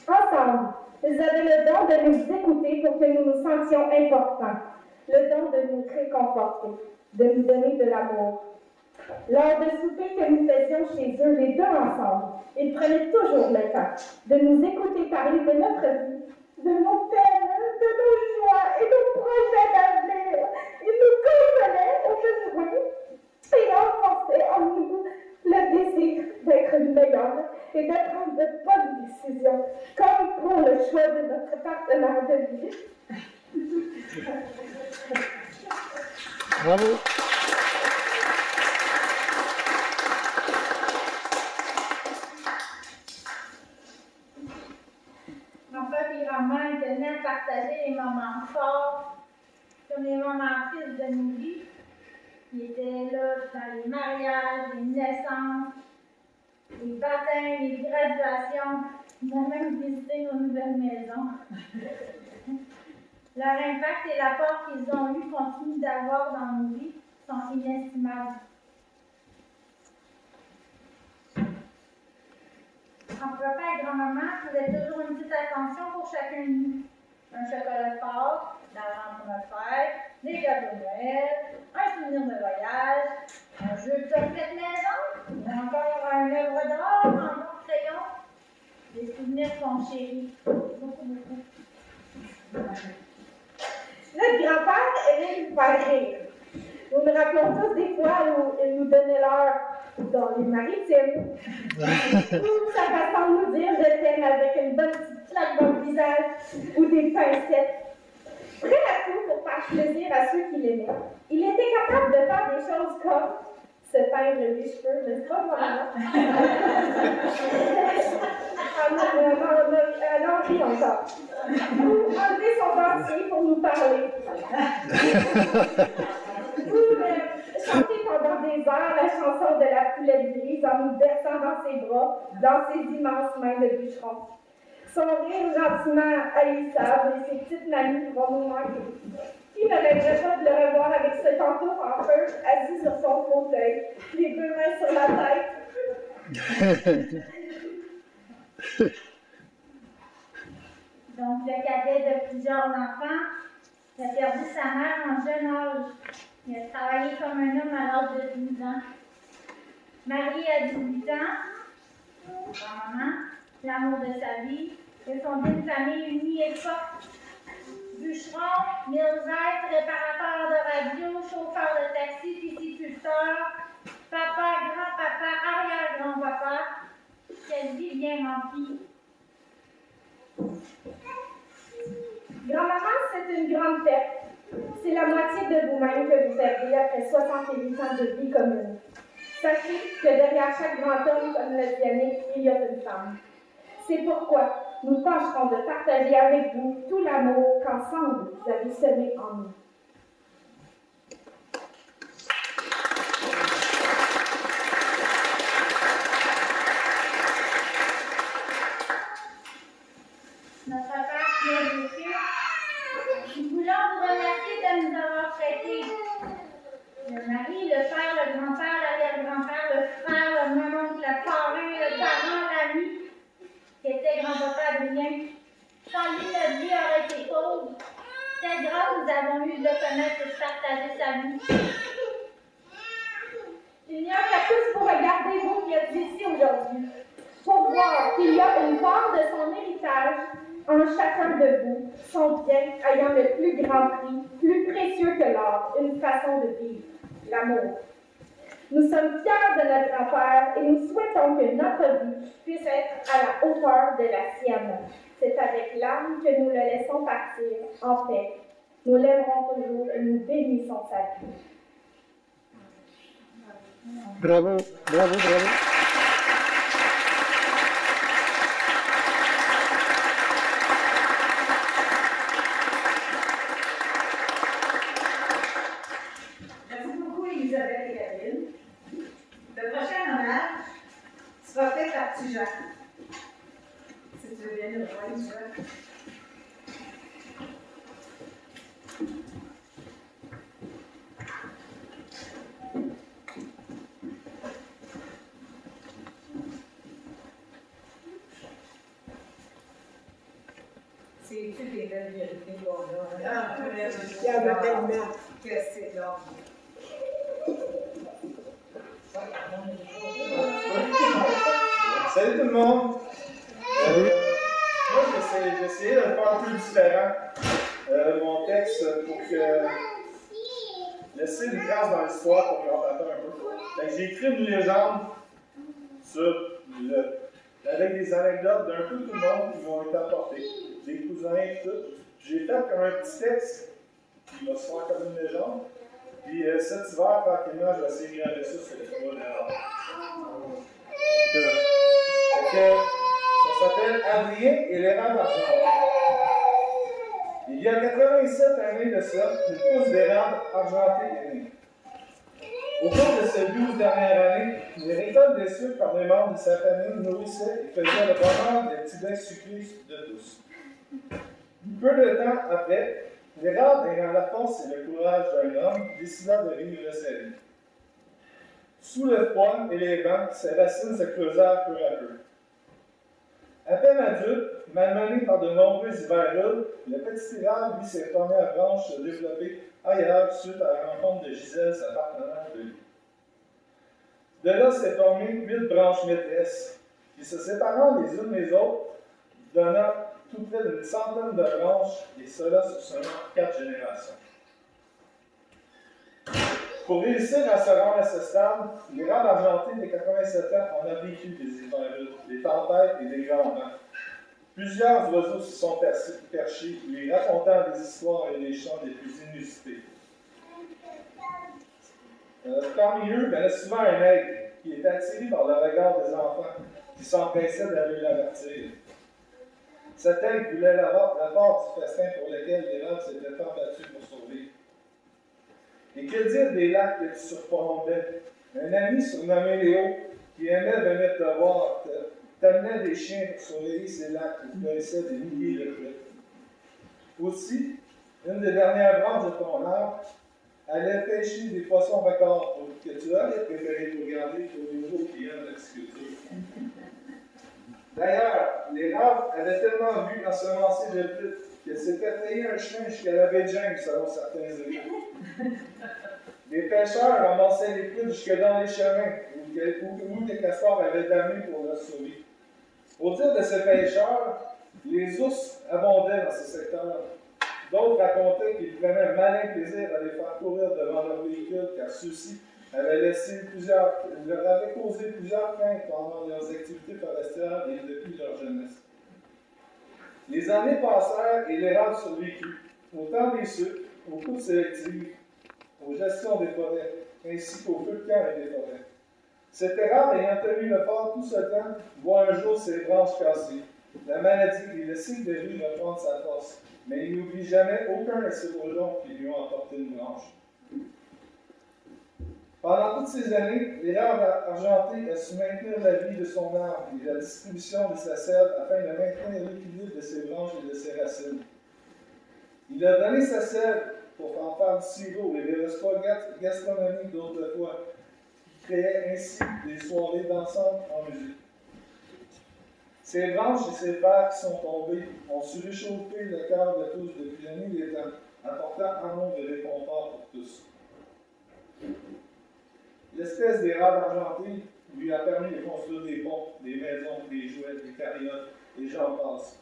S7: Ensemble, ils avaient le don de nous écouter pour que nous nous sentions importants, le don de nous réconforter, de nous donner de l'amour. Lors de soupers que nous faisions chez eux, les deux ensemble, ils prenaient toujours le temps de nous écouter parler de notre vie, de nos peines, de nos joies et nos projets d'avenir. Ils nous consolaient au besoin et renforçaient en nous le désir d'être meilleurs et de prendre de bonnes décisions, comme pour le choix de notre partenaire de vie.
S1: Bravo!
S8: Mon père et grand-mère tenaient à partager les moments forts comme les moments tristes de nos vies. Il était là dans les mariages, les naissances, les baptêmes, les graduations. Il a même visité nos nouvelles maisons. Leur impact et l'apport qu'ils ont eu continuent d'avoir dans nos vies sont inestimables. En papa et grand-maman faisaient toujours une petite attention pour chacun de nous. Un chocolat de Pâques, d'argent pour notre fête, des gâteaux de Noël, un souvenir de voyage, un jeu de chocolat maison, ou encore un œuvre d'art, un bon crayon. Les souvenirs sont chéris. Beaucoup, beaucoup.
S7: Notre grand-père aimait nous faire rire. Nous nous rappelons tous des fois où il nous donnait l'heure dans les maritimes, ou sa façon de nous dire je t'aime avec une bonne petite claque dans le visage ou des pincettes. Prêt à tout pour faire plaisir à ceux qui l'aimaient. Il était capable de faire des choses comme se teindre les cheveux, n'est-ce pas, voilà? L'envie encore. Ou enlever son dentier pour nous parler. Ou chanter pendant des heures la chanson de la poulette grise en nous berçant dans ses bras, dans ses immenses mains de bûcheron. Son rire gentiment haïssable et ses petites mamies vont nous manquer. Qui ne rêverait pas de le revoir avec ce pantoufle en feu, assis sur son fauteuil, les deux mains sur la tête?
S8: Donc, le cadet de plusieurs enfants a perdu sa mère en jeune âge. Il a travaillé comme un homme à l'âge de 12 ans. Marie a 18 ans, grand-maman, l'amour de sa vie, et fondé une famille unie et forte. Bûcheron, millesite, réparateur de radio, chauffeur de taxi, pisciculteur, papa, grand-papa, arrière-grand-papa. Quelle vie bien remplie.
S7: Grand-maman, c'est une grande perte. C'est la moitié de vous-même que vous perdez après 68 ans de vie commune. Sachez que derrière chaque grand homme comme le Yannick, il y a une femme. C'est pourquoi nous tâcherons de partager avec vous tout l'amour qu'ensemble vous avez semé en nous.
S8: Notre Père qui est aux cieux, nous voulons vous remercier de nous avoir traités. Le mari, le père, le grand-père, l'arrière-grand-père, le frère, le maman, le parrain, le parent, l'ami, qui était grand-papa Adrien. Sans lui, notre vie aurait été pauvre. Quelle grâce nous avons eu de connaître et de partager sa vie.
S7: Il n'y a qu'à tous vous regarder, vous qui êtes ici aujourd'hui, pour voir qu'il y a une part de son héritage en chacun de vous, son bien ayant le plus grand prix, plus précieux que l'or, une façon de vivre, l'amour. Nous sommes fiers de notre grand-père et nous souhaitons que notre vie puisse être à la hauteur de la sienne. C'est avec l'âme que nous le laissons partir en paix. Nous l'aimerons toujours et nous bénissons sa vie.
S1: Bravo, bravo, bravo.
S2: Merci beaucoup, Elisabeth et Gabrielle. Le prochain hommage sera fait par Tijan. Si tu veux bien le voir, Tijan. C'est toutes les belles vérités qu'on a. Ah, il y en a tellement. Que c'est long.
S5: Salut tout le monde! Moi, j'ai essayé de faire un peu différent mon texte pour que laisser des traces dans l'histoire pour que j'en un peu. Fait que j'ai écrit une légende avec des anecdotes d'un peu tout le monde qui m'ont été apportées, des cousins et tout. J'ai fait comme un petit texte qui va se faire comme une légende. Puis cet hiver, tranquillement, je vais essayer de regarder ça sur les trois dehors. Ça s'appelle Adrien et l'erreur d'argent.
S9: Il y a 87 années de cela, une pousse d'érable argentée est née. Au cours de ces 12 dernières années, les récoltes des sucres par les membres de sa famille nourrissaient et faisaient le bonheur des petits becs sucrés de tous. Peu de temps après, l'érable, ayant la force et le courage d'un homme, décida de vivre sa vie. Sous le froid et les vents, ses racines se creusèrent peu à peu. À peine adulte, malmené par de nombreux hivers rudes, le petit érable vit ses premières branches se développer ailleurs suite à la rencontre de Gisèle, sa partenaire de vie. De là s'est formé 8 branches maîtresses, qui se séparant les unes des autres, donnant tout près d'une centaine de branches, et cela sur seulement 4 générations. Pour réussir à se rendre à ce stade, l'érable argenté de 87 ans en a vécu des hivers rudes, des tempêtes et des grands vents. Plusieurs oiseaux se sont perchés, lui racontant des histoires et des chants les plus inusités. Parmi eux, il y en a souvent un aigle qui est attiré par le regard des enfants qui s'empressaient d'aller l'avertir. Cet aigle voulait la part du festin pour lequel l'érable s'était tant battu pour survivre. Et que dire des lacs que tu surplombais? Un ami surnommé Léo, qui aimait venir te voir, t'amenait des chiens pour surveiller ces lacs où fleurissaient des milliers de truites. Aussi, une des dernières branches de ton arbre allait pêcher des poissons records que tu aurais préféré pour garder pour les nouveaux clients de l'agriculture. D'ailleurs, l'érable avait tellement vu ensemencer de truites qu'elle s'était payé un chemin jusqu'à la baie de James, selon certains élus. Les pêcheurs ramassaient les truites jusque dans les chemins où les castors avaient damé pour leur survie. Au dire de ces pêcheurs, les ours abondaient dans ce secteur. D'autres racontaient qu'ils prenaient un malin plaisir à les faire courir devant leur véhicule, car ceux-ci leur avaient causé plusieurs craintes pendant leurs activités forestières et depuis leur jeunesse. Les années passèrent et l'érable survécut, au temps des sucres, aux coupes sélectives, aux gestions des forêts, ainsi qu'aux feux de camp et des forêts. Cet érable ayant tenu le fort tout ce temps, voit un jour ses branches cassées. La maladie et le cycle de vie reprendre sa force, mais il n'oublie jamais aucun de ses bourgeons qui lui ont apporté une branche. Pendant toutes ces années, l'érable argenté a su maintenir la vie de son arbre et la distribution de sa sève afin de maintenir l'équilibre de ses branches et de ses racines. Il a donné sa sève pour en faire du sirop et des repas gastronomiques d'autrefois, qui créaient ainsi des soirées dansantes en musique. Ces branches et ces fers qui sont tombés ont su réchauffer le cœur de tous depuis la nuit des temps, apportant amour et réconfort pour tous. L'espèce d'érable argenté lui a permis de construire des ponts, des maisons, des jouets, des carrioles, et j'en passe.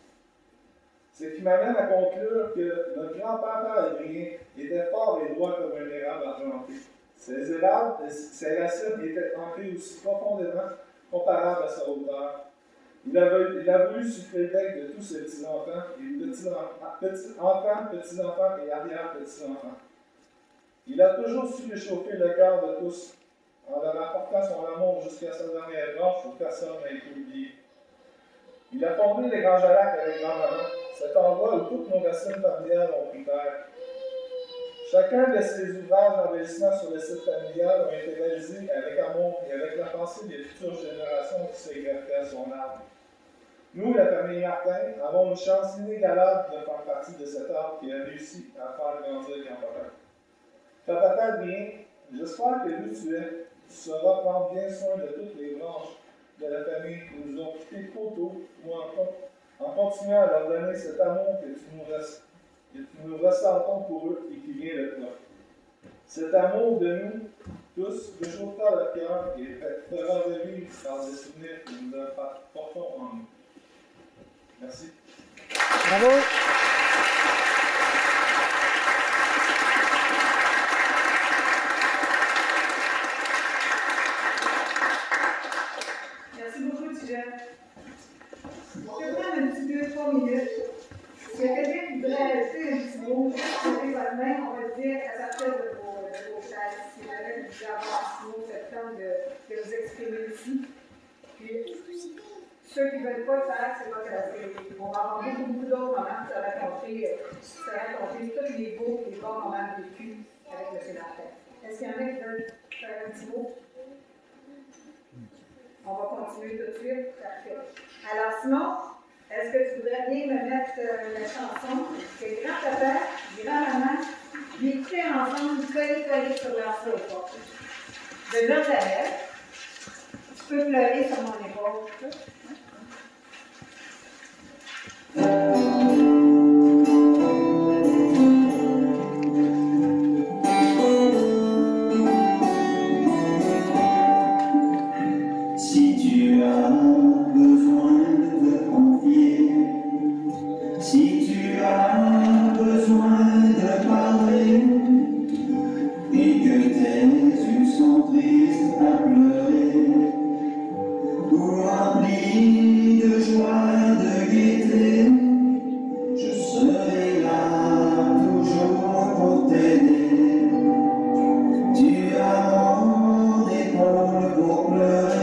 S9: Ce qui m'amène à conclure que notre grand-père Adrien était fort et droit comme un érable argenté. Ses racines étaient ancrées aussi profondément comparables à sa hauteur. Il a voulu sucrer le bec de tous ses petits-enfants, petits-enfants et arrière-petits-enfants. Il a toujours su réchauffer le cœur de tous, en leur apportant son amour jusqu'à sa dernière branche où personne n'a été oublié. Il a fondé les Grands Jalacs avec grand-maman, cet endroit où toutes nos racines familiales ont pris terre. Chacun de ces ouvrages d'embellissement sur le site familial ont été réalisés avec amour et avec la pensée des futures générations qui se grefferaient à son arbre. Nous, la famille Martin, avons une chance inégalable de faire partie de cet arbre qui a réussi à faire grandir grand-papa. Papa bien, j'espère que d'où tu es, tu sauras prendre bien soin de toutes les branches de la famille qui nous ont quittés trop tôt, ou en continuant à leur donner cet amour que nous ressentons pour eux et qui vient de toi. Cet amour de nous tous réchauffera le cœur et fera revivre par des souvenirs que nous portons en nous. Merci.
S1: Bravo!
S2: Merci beaucoup, Tigène. On peut prendre un petit 2-3 minutes. S'il y a quelqu'un qui voudrait ajouter un petit mot, levez votre main, on va le dire à partir de vos chaises. Si jamais vous voulez avoir un petit mot, c'est le temps de vous exprimer ici. Puis, ceux qui ne veulent pas le faire, c'est pas grave. On va avoir beaucoup d'autres moments pour se rencontrer raconter tous les beaux et bons moments vécus avec M. Martin. Est-ce qu'il y en a qui veulent faire un petit mot? On va continuer tout de suite. Parfait. Alors, Simon, est-ce que tu voudrais bien me mettre la chanson que grand-papa, grand-maman, vécutaient ensemble, collés sur leur sofa? De Georges Lamel. Tu peux pleurer sur mon épaule.
S10: Si tu as besoin de te confier, si tu as besoin de parler, et que tes yeux sont tristes à pleurer, ou remplis de joie, de gaieté, je serai là toujours pour t'aider. Tu as mon épaule pour pleurer.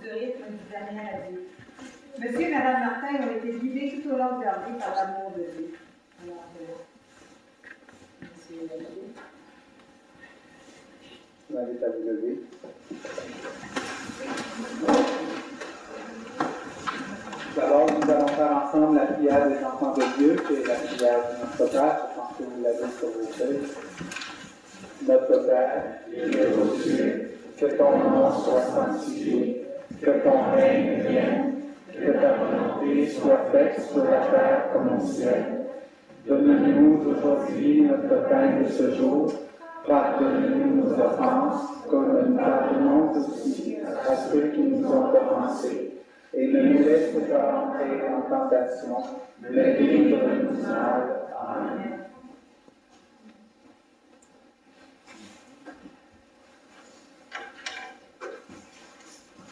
S2: Du rythme du dernier adieu. Monsieur et Madame Martin ont été guidés tout au long de leur vie par l'amour de Dieu. Alors, Monsieur et Madame.
S4: Je vous invite à vous lever. D'abord, nous allons faire ensemble la prière des enfants de Dieu, qui est la prière de notre Père. Je pense que vous l'avez sur vos feuilles. Notre Père, qui es aux cieux, que ton nom soit sanctifié. Que ton règne vienne, que ta volonté soit faite sur la terre comme au ciel. Donne-nous aujourd'hui notre pain de ce jour. Pardonne-nous nos offenses, comme nous pardonnons aussi à ceux qui nous ont offensés. Et ne nous laisse pas entrer en tentation, mais délivre-nous du mal. Amen.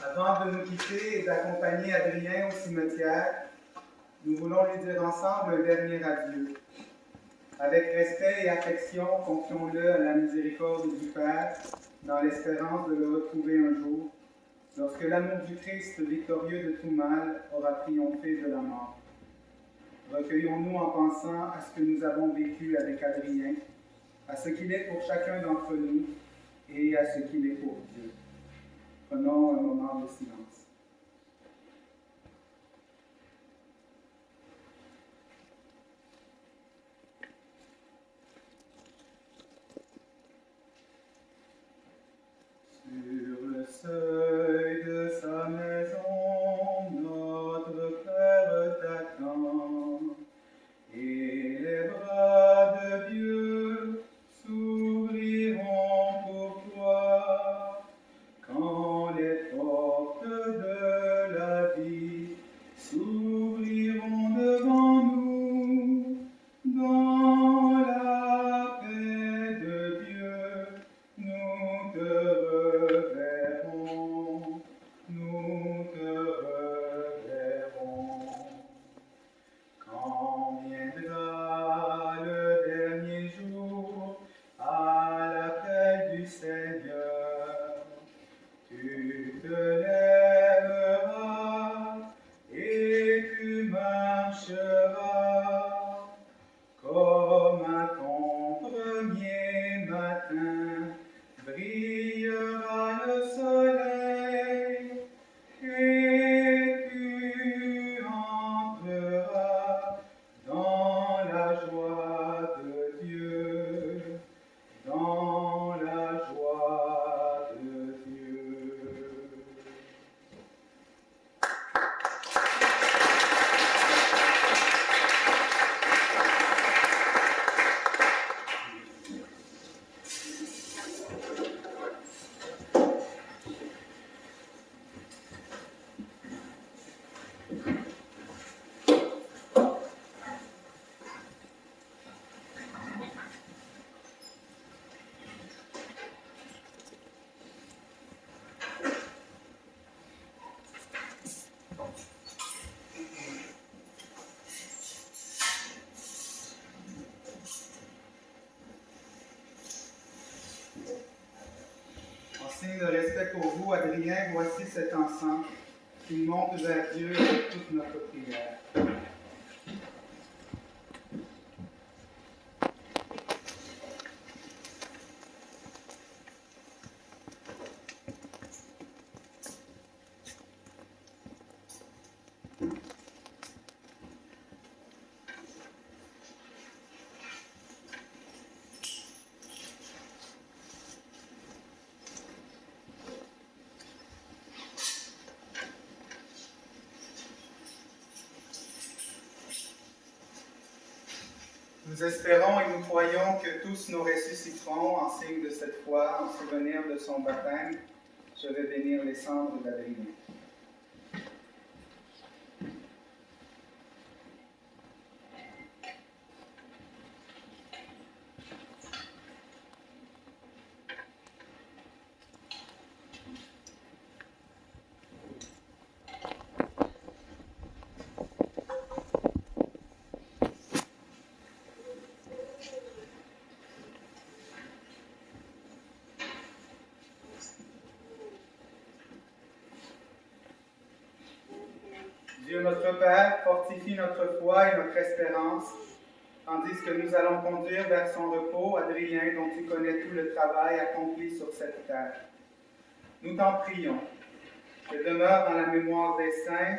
S11: Avant de nous quitter et d'accompagner Adrien au cimetière, nous voulons lui dire ensemble un dernier adieu. Avec respect et affection, confions-le à la miséricorde du Père, dans l'espérance de le retrouver un jour, lorsque l'amour du Christ, victorieux de tout mal, aura triomphé de la mort. Recueillons-nous en pensant à ce que nous avons vécu avec Adrien, à ce qu'il est pour chacun d'entre nous et à ce qu'il est pour Dieu. Prenons un moment de silence. Sur le seuil de sa maison, notre cœur t'attend, et les bras de Dieu s'ouvriront pour toi, quand les portes de la vie s'ouvriront devant nous, dans la paix de Dieu, nous te reverrons, nous te reverrons. Quand viendra le dernier jour, à l'appel du Seigneur, tu te lèveras et tu marcheras comme à ton premier matin. Brillera le soleil et tu entreras dans la joie de Dieu, dans la joie de Dieu. En signe de respect pour vous, Adrien, voici cet encens qui monte vers Dieu avec toute notre prière. Nous espérons et nous croyons que tous nous ressusciterons en signe de cette foi, en souvenir de son baptême. Je vais bénir les cendres d'Adrien. Dieu notre Père, fortifie notre foi et notre espérance, tandis que nous allons conduire vers son repos Adrien, dont tu connais tout le travail accompli sur cette terre. Nous t'en prions, que demeure dans la mémoire des saints,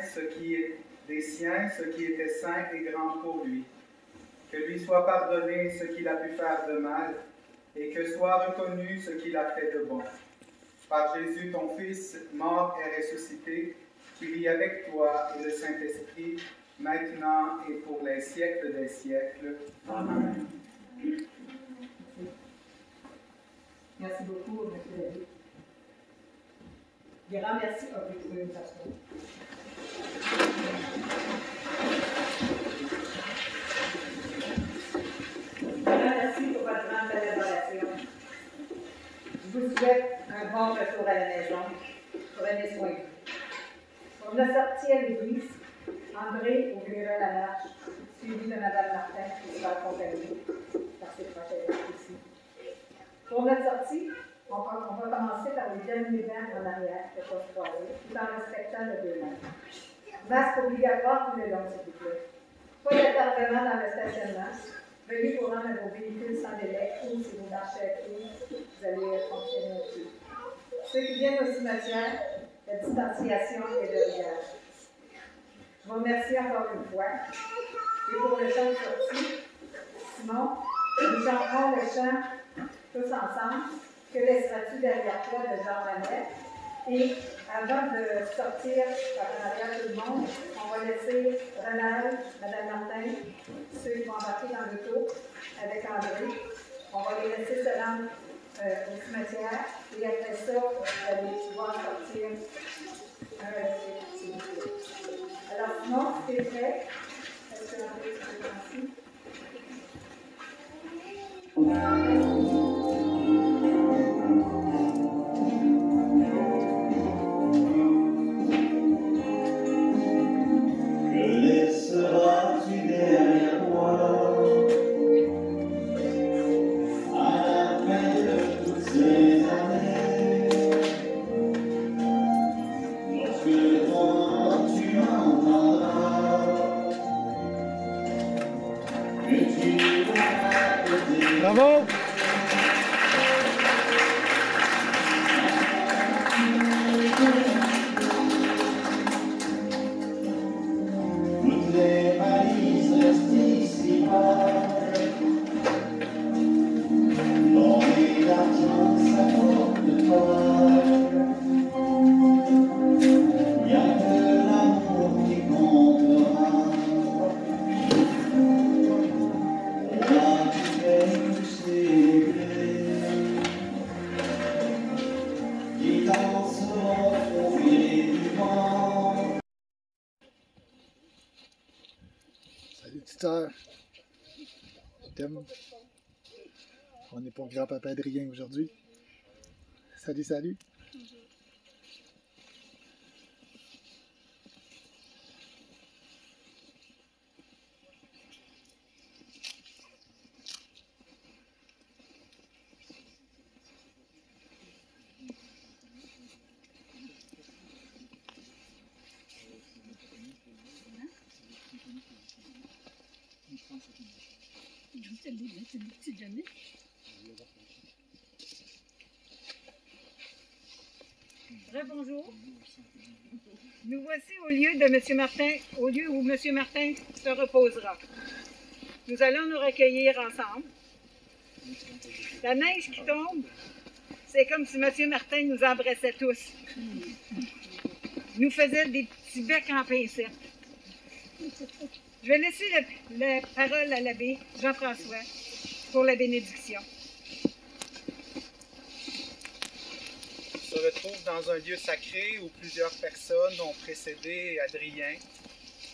S11: des siens, ce qui était saint et grand pour lui, que lui soit pardonné ce qu'il a pu faire de mal, et que soit reconnu ce qu'il a fait de bon. Par Jésus, ton Fils, mort et ressuscité, qui vit avec toi et le Saint-Esprit, maintenant et pour les siècles des siècles. Amen.
S2: Grand merci. Ah, vous pouvez vous asseoir. Grand merci pour votre grande collaboration. Je vous souhaite un bon retour à la maison. Prenez soin de vous. Pour notre sortie à l'église, André ouvrira la marche, suivi de Mme Martin, qui sera accompagnée par ses proches ici. Pour notre sortie, on va commencer par les derniers bancs en arrière, de poste croisé, tout en respectant le 2 mètres. Masque obligatoire tout le long, s'il vous plaît. Pas d'attardement dans le stationnement. Veuillez vous rendre à vos véhicules sans délai ou si vous marchez à pied, vous allez fonctionner au-dessus. Ceux qui viennent au cimetière, la distanciation est de rigueur. Je vous remercie encore une fois. Et pour le chant de sortie, Simon, nous chanterons le chant tous ensemble. Que laisseras-tu derrière toi de Jean Manet? Et avant de sortir par en arrière tout le monde, on va laisser Renald, Mme Martin, ceux qui vont embarquer dans l'auto avec André. On va les laisser se rendre au cimetière. Et après ça, vous allez pouvoir sortir un reçu, s'il vous plaît. Alors, Simon, si tu es prêt, est-ce que André, tu peux penser?
S10: Laisseras-tu derrière toi à la fin de toutes ces années, lorsque toi tu entendras que tu vas côté.
S1: Bravo!
S10: Toutes les valises restent ici bas. L'or et l'argent, ça porte pas. Il n'y a que l'amour qui comptera. Là, tu fais pousser qui danseront au fil du vent.
S1: Salut, petite sœur. Je t'aime. On est pour grand-papa Adrien aujourd'hui. Salut, salut.
S2: Rebonjour. Nous voici au lieu de M. Martin, au lieu où M. Martin se reposera. Nous allons nous recueillir ensemble. La neige qui tombe, c'est comme si M. Martin nous embrassait tous. Nous faisait des petits becs en pincette. Je vais laisser la parole à l'abbé Jean-François pour la bénédiction.
S11: On se retrouve dans un lieu sacré où plusieurs personnes ont précédé Adrien,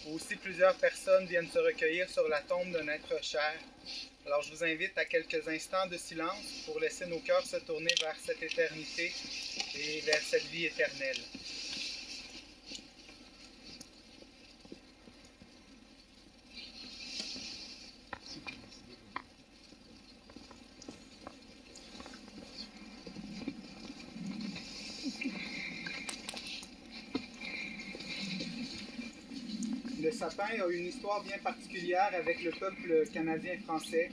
S11: où aussi plusieurs personnes viennent se recueillir sur la tombe d'un être cher. Alors je vous invite à quelques instants de silence pour laisser nos cœurs se tourner vers cette éternité et vers cette vie éternelle. Le sapin a une histoire bien particulière avec le peuple canadien-français.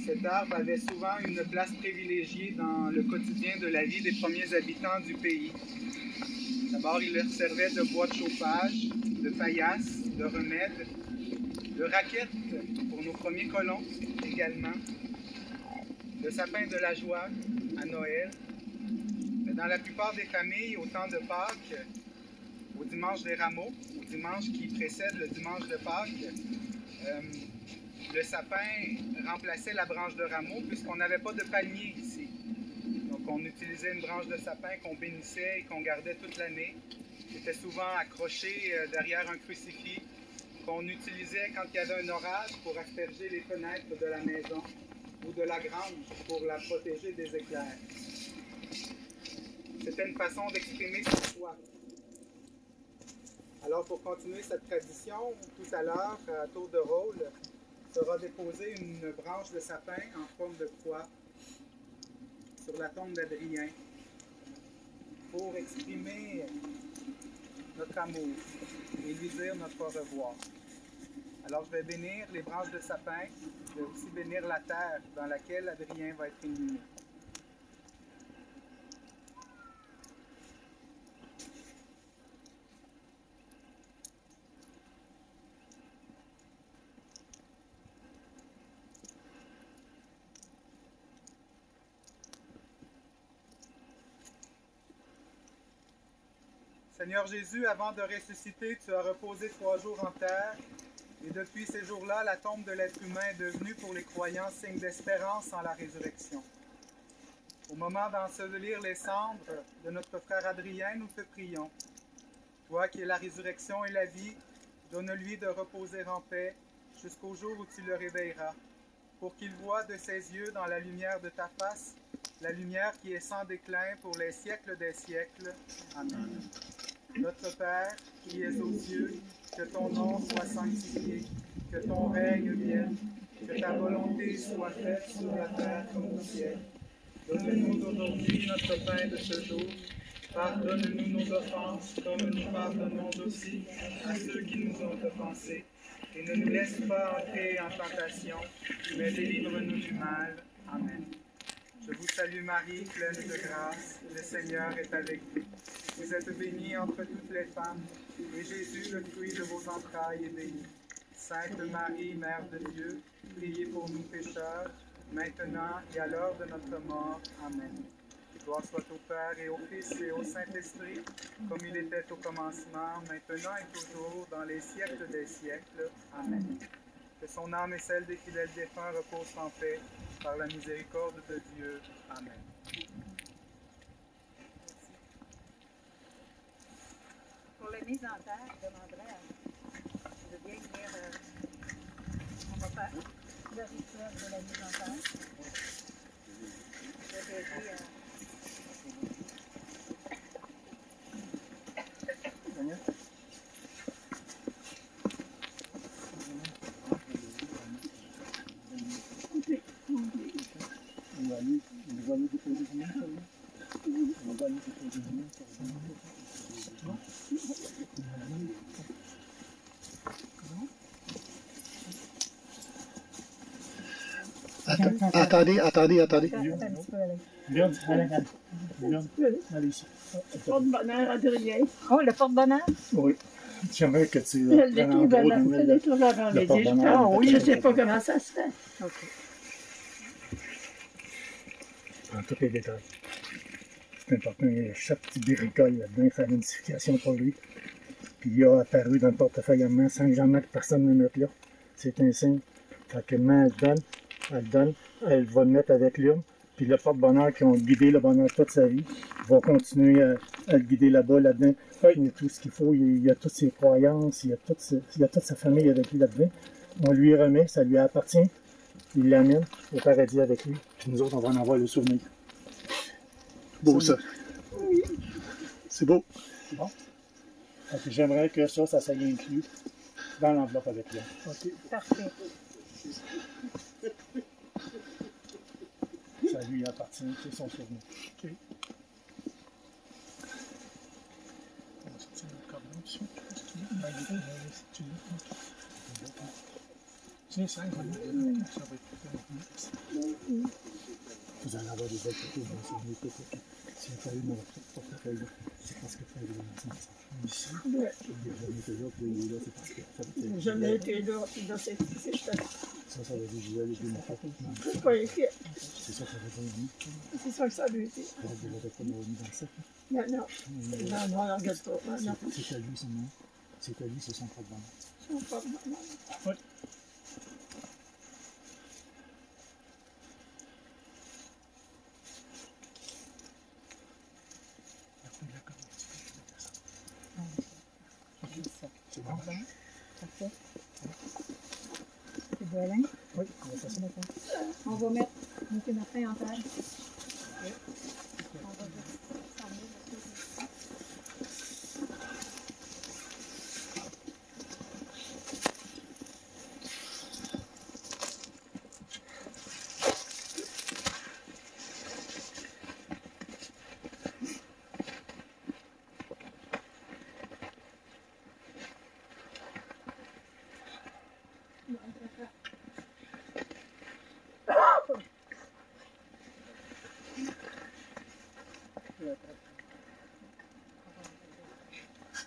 S11: Cet arbre avait souvent une place privilégiée dans le quotidien de la vie des premiers habitants du pays. D'abord, il leur servait de bois de chauffage, de paillasse, de remède, de raquettes pour nos premiers colons également, de sapin de la joie à Noël. Mais dans la plupart des familles, au temps de Pâques, au dimanche des rameaux, au dimanche qui précède le dimanche de Pâques, le sapin remplaçait la branche de rameau puisqu'on n'avait pas de palmier ici. Donc qu'on utilisait une branche de sapin qu'on bénissait et qu'on gardait toute l'année, qui était souvent accrochée derrière un crucifix, qu'on utilisait quand il y avait un orage pour asperger les fenêtres de la maison ou de la grange pour la protéger des éclairs. C'était une façon d'exprimer sa foi. Alors, pour continuer cette tradition, tout à l'heure, à tour de rôle, sera déposée une branche de sapin en forme de croix sur la tombe d'Adrien pour exprimer notre amour et lui dire notre au revoir. Alors, je vais bénir les branches de sapin, je vais aussi bénir la terre dans laquelle Adrien va être inhumé. Seigneur Jésus, avant de ressusciter, tu as reposé 3 jours en terre, et depuis ces jours-là, la tombe de l'être humain est devenue pour les croyants signe d'espérance en la résurrection. Au moment d'ensevelir les cendres de notre frère Adrien, nous te prions. Toi qui es la résurrection et la vie, donne-lui de reposer en paix jusqu'au jour où tu le réveilleras, pour qu'il voie de ses yeux dans la lumière de ta face, la lumière qui est sans déclin pour les siècles des siècles. Amen. Notre Père, qui es aux cieux, que ton nom soit sanctifié, que ton règne vienne, que ta volonté soit faite sur la terre comme au ciel. Donne-nous aujourd'hui notre pain de ce jour. Pardonne-nous nos offenses, comme nous pardonnons aussi à ceux qui nous ont offensés. Et ne nous laisse pas entrer en tentation, mais délivre-nous du mal. Amen. Je vous salue Marie, pleine de grâce, le Seigneur est avec vous. Vous êtes bénie entre toutes les femmes, et Jésus, le fruit de vos entrailles, est béni. Sainte Marie, Mère de Dieu, priez pour nous pécheurs, maintenant et à l'heure de notre mort. Amen. Gloire soit au Père et au Fils et au Saint-Esprit, comme il était au commencement, maintenant et toujours, dans les siècles des siècles. Amen. Que son âme et celle des fidèles défunts reposent en paix, par la miséricorde de Dieu. Amen.
S2: Pour la mise en terre, je demanderais de bien venir. On va faire le rituel de la mise en terre. Je vais aider
S1: Attendez.
S5: Viens, allez ici.
S7: Le porte-bonheur, Adrien.
S2: Oh, le porte-bonheur?
S5: Oui. J'aimerais que tu
S7: Les trous avant les yeux. Ah oui, je ne sais pas comment ça se fait.
S2: OK.
S5: Prends tous les détails. C'est important, il y a chaque petit bricole là-dedans, il fallait une signification pour lui. Puis il a apparu dans le portefeuille à main sans jamais que personne ne le mette là. C'est un signe. Quand que main elle donne, elle va le mettre avec l'urne. Puis le porte-bonheur qui ont guidé le bonheur toute sa vie, va continuer à le guider là-bas, là-dedans. Il y a tout ce qu'il faut, il y a toutes ses croyances, il y a toute sa famille avec lui là-dedans. On lui remet, ça lui appartient. Il l'amène au paradis avec lui. Puis nous autres, on va en avoir le souvenir.
S1: Beau ça.
S7: Oui.
S1: C'est beau.
S5: Bon. J'aimerais que ça soit inclus dans l'enveloppe avec lui.
S2: OK. Parfait.
S5: Ça lui appartient, c'est son souvenir. OK. On va sortir notre cordon dessus. Tiens, ça va être vous allez avoir des belles photos dans ce souvenir. Si vous avez mon portefeuille, c'est parce que vous avez le sens. Ici, il n'a jamais été là, puis il est là, c'est parce que
S7: Il n'a jamais été là, puis là, c'est ça.
S5: Ça veut dire que vous allez vous montrer.
S7: C'est pas écrit.
S5: C'est ça que ça veut dire.
S7: C'est ça que ça veut dire.
S5: Vous n'avez pas mis dans ça.
S7: Non, on ne regarde pas.
S5: C'est à lui son nom. C'est à lui, c'est son porte-bonheur.
S7: Son porte-bonheur.
S5: Oui.
S7: Alain,
S5: Oui, on va faire ça maintenant.
S7: on va mettre M. Martin en table.
S5: Oui.
S7: On va juste s'emmener M. Martin.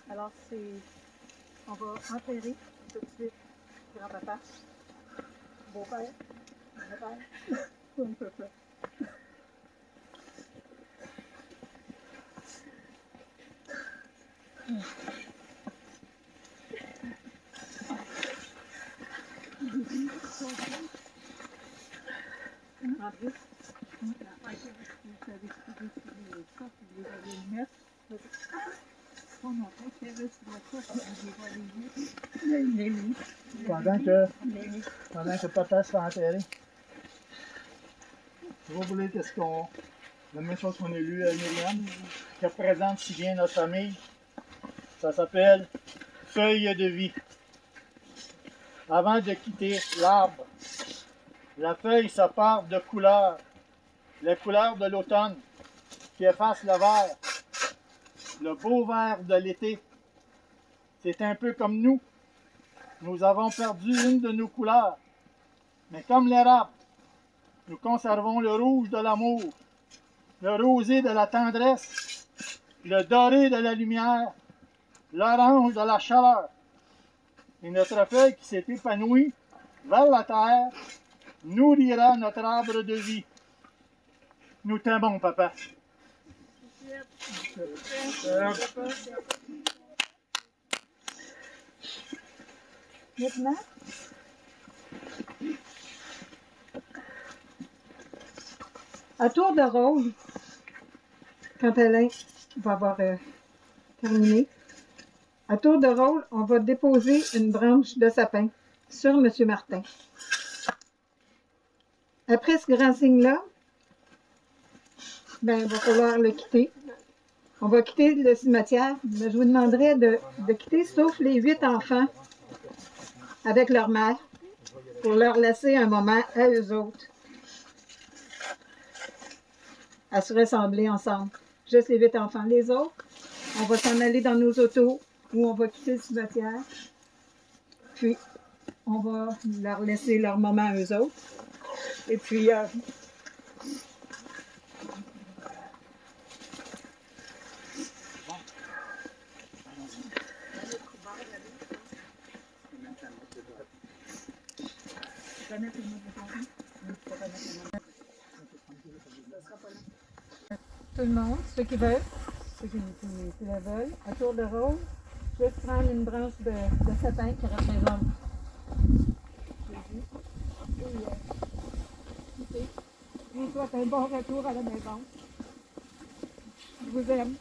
S7: Alors, on va enterrer tout de suite grand-papa, beau-père, grand-père, on ne peut pas. André,
S5: Pendant que papa se fait enterrer, je vais vous lire la même chose qu'on a lu à Myriam, qui représente si bien notre famille. Ça s'appelle Feuille de vie. Avant de quitter l'arbre, la feuille se part de couleurs, les couleurs de l'automne qui effacent le vert, le beau vert de l'été. C'est un peu comme nous. Nous avons perdu une de nos couleurs. Mais comme l'érable, nous conservons le rouge de l'amour, le rosé de la tendresse, le doré de la lumière, l'orange de la chaleur. Et notre feuille qui s'est épanouie vers la terre nourrira notre arbre de vie. Nous t'aimons, papa.
S7: Maintenant, à tour de rôle, quand Alain va avoir terminé, à tour de rôle, on va déposer une branche de sapin sur M. Martin. Après ce grand signe-là, ben, il va falloir le quitter. On va quitter le cimetière. Mais je vous demanderai de quitter sauf les 8 enfants avec leur mère pour leur laisser un moment à eux autres à se rassembler ensemble. Juste les 8 enfants. Les autres, on va s'en aller dans nos autos ou on va quitter le cimetière. Puis, on va leur laisser leur moment à eux autres. Et puis, tout le monde, ceux qui veulent, ceux qui le veulent, à tour de rôle, juste prendre une branche de sapin qui représente Jésus. Et je vous souhaite un bon retour à la maison. Je vous aime.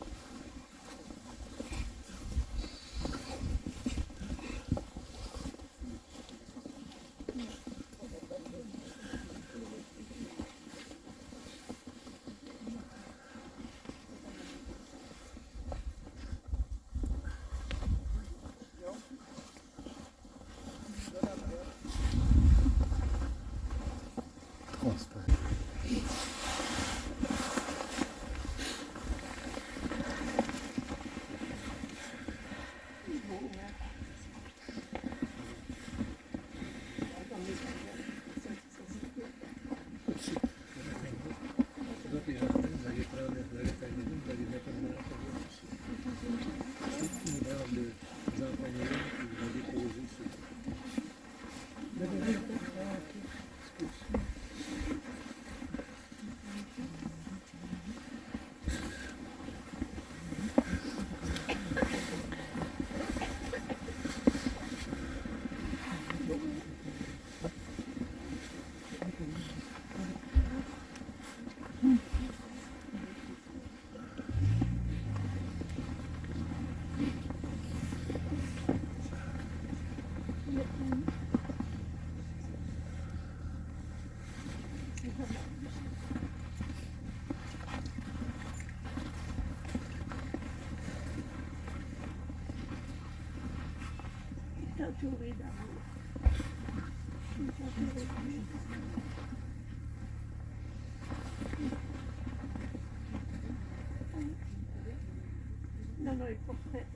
S12: Entouré d'amour. Non, non, il faut faire.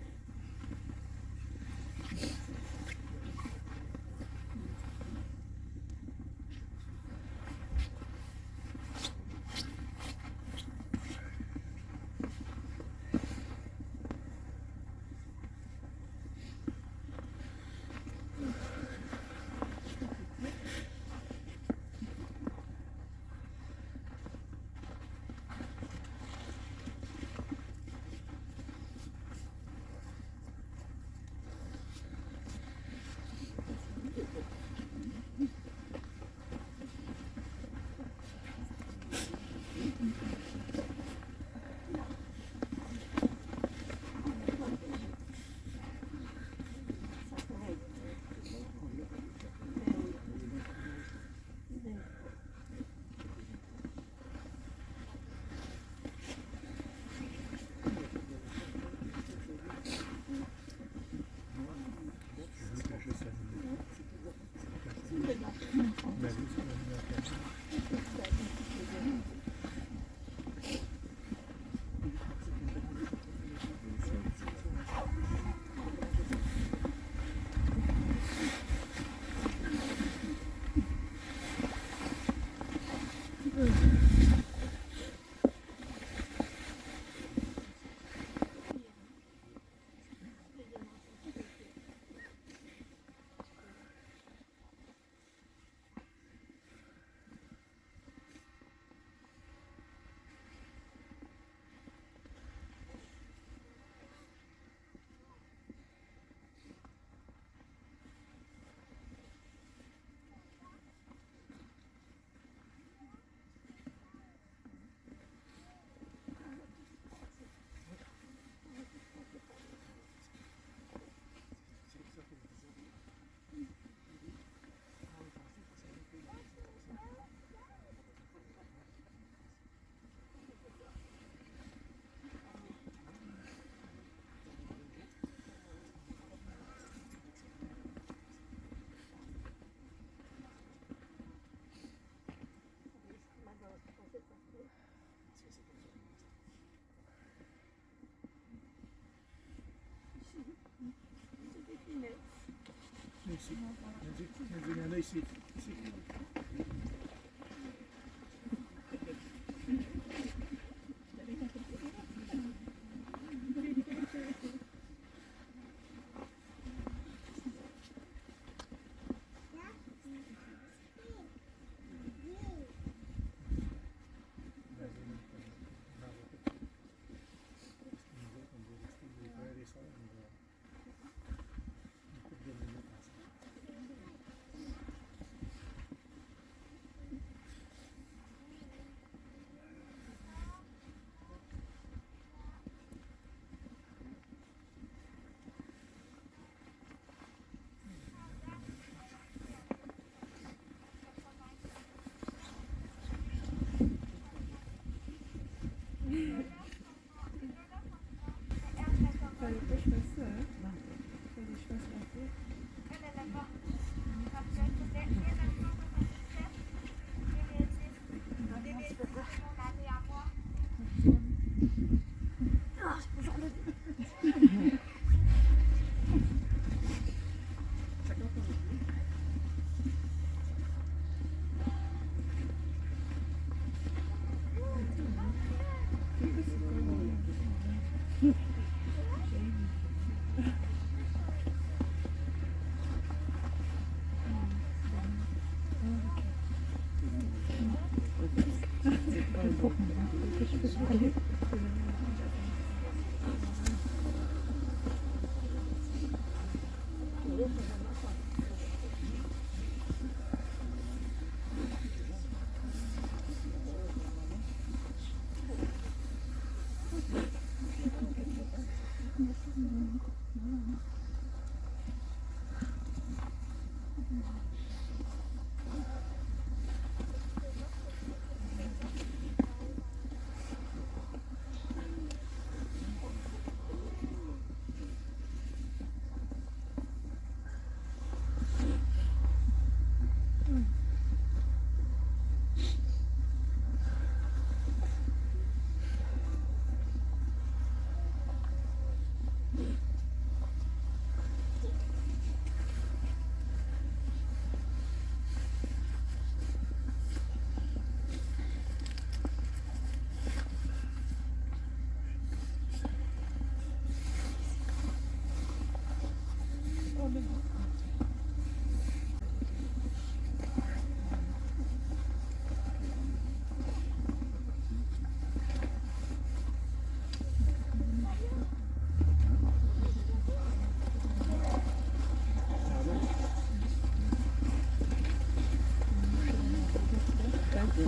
S5: Ici. Il y en a ici.
S12: Ok.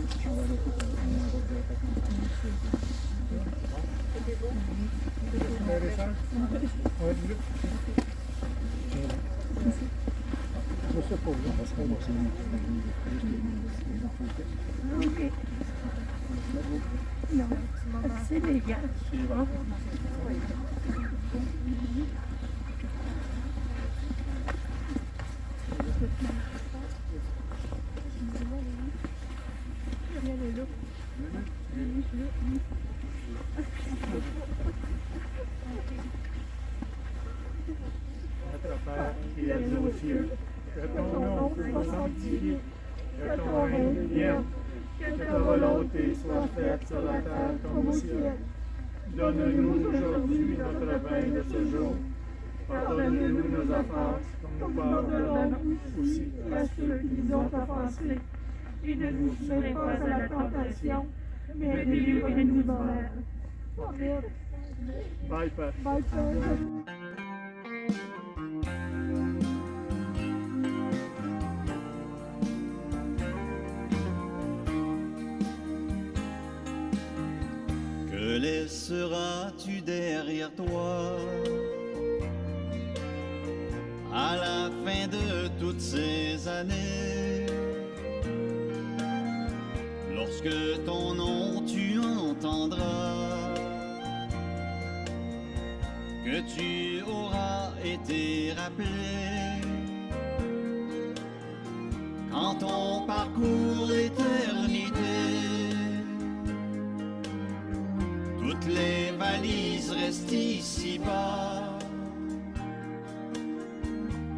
S12: Non, c'est légal.
S5: Notre Père qui es aux cieux, que ton nom soit sanctifié, que ton règne vienne, que ta volonté soit faite sur la terre comme au ciel. Donne-nous aujourd'hui notre pain de ce jour. Pardonne-nous nos offenses, comme nous pardonnons aussi à ceux qui nous ont offensés. Et ne nous soumets pas à la tentation, mais délivre-nous du mal. Amen. Bye, Père. Bye, Père.
S10: Que laisseras-tu derrière toi à la fin de toutes ces années? Lorsque ton nom tu entendras que tu auras été rappelé, quand on parcourt l'éternité, toutes les valises restent ici-bas.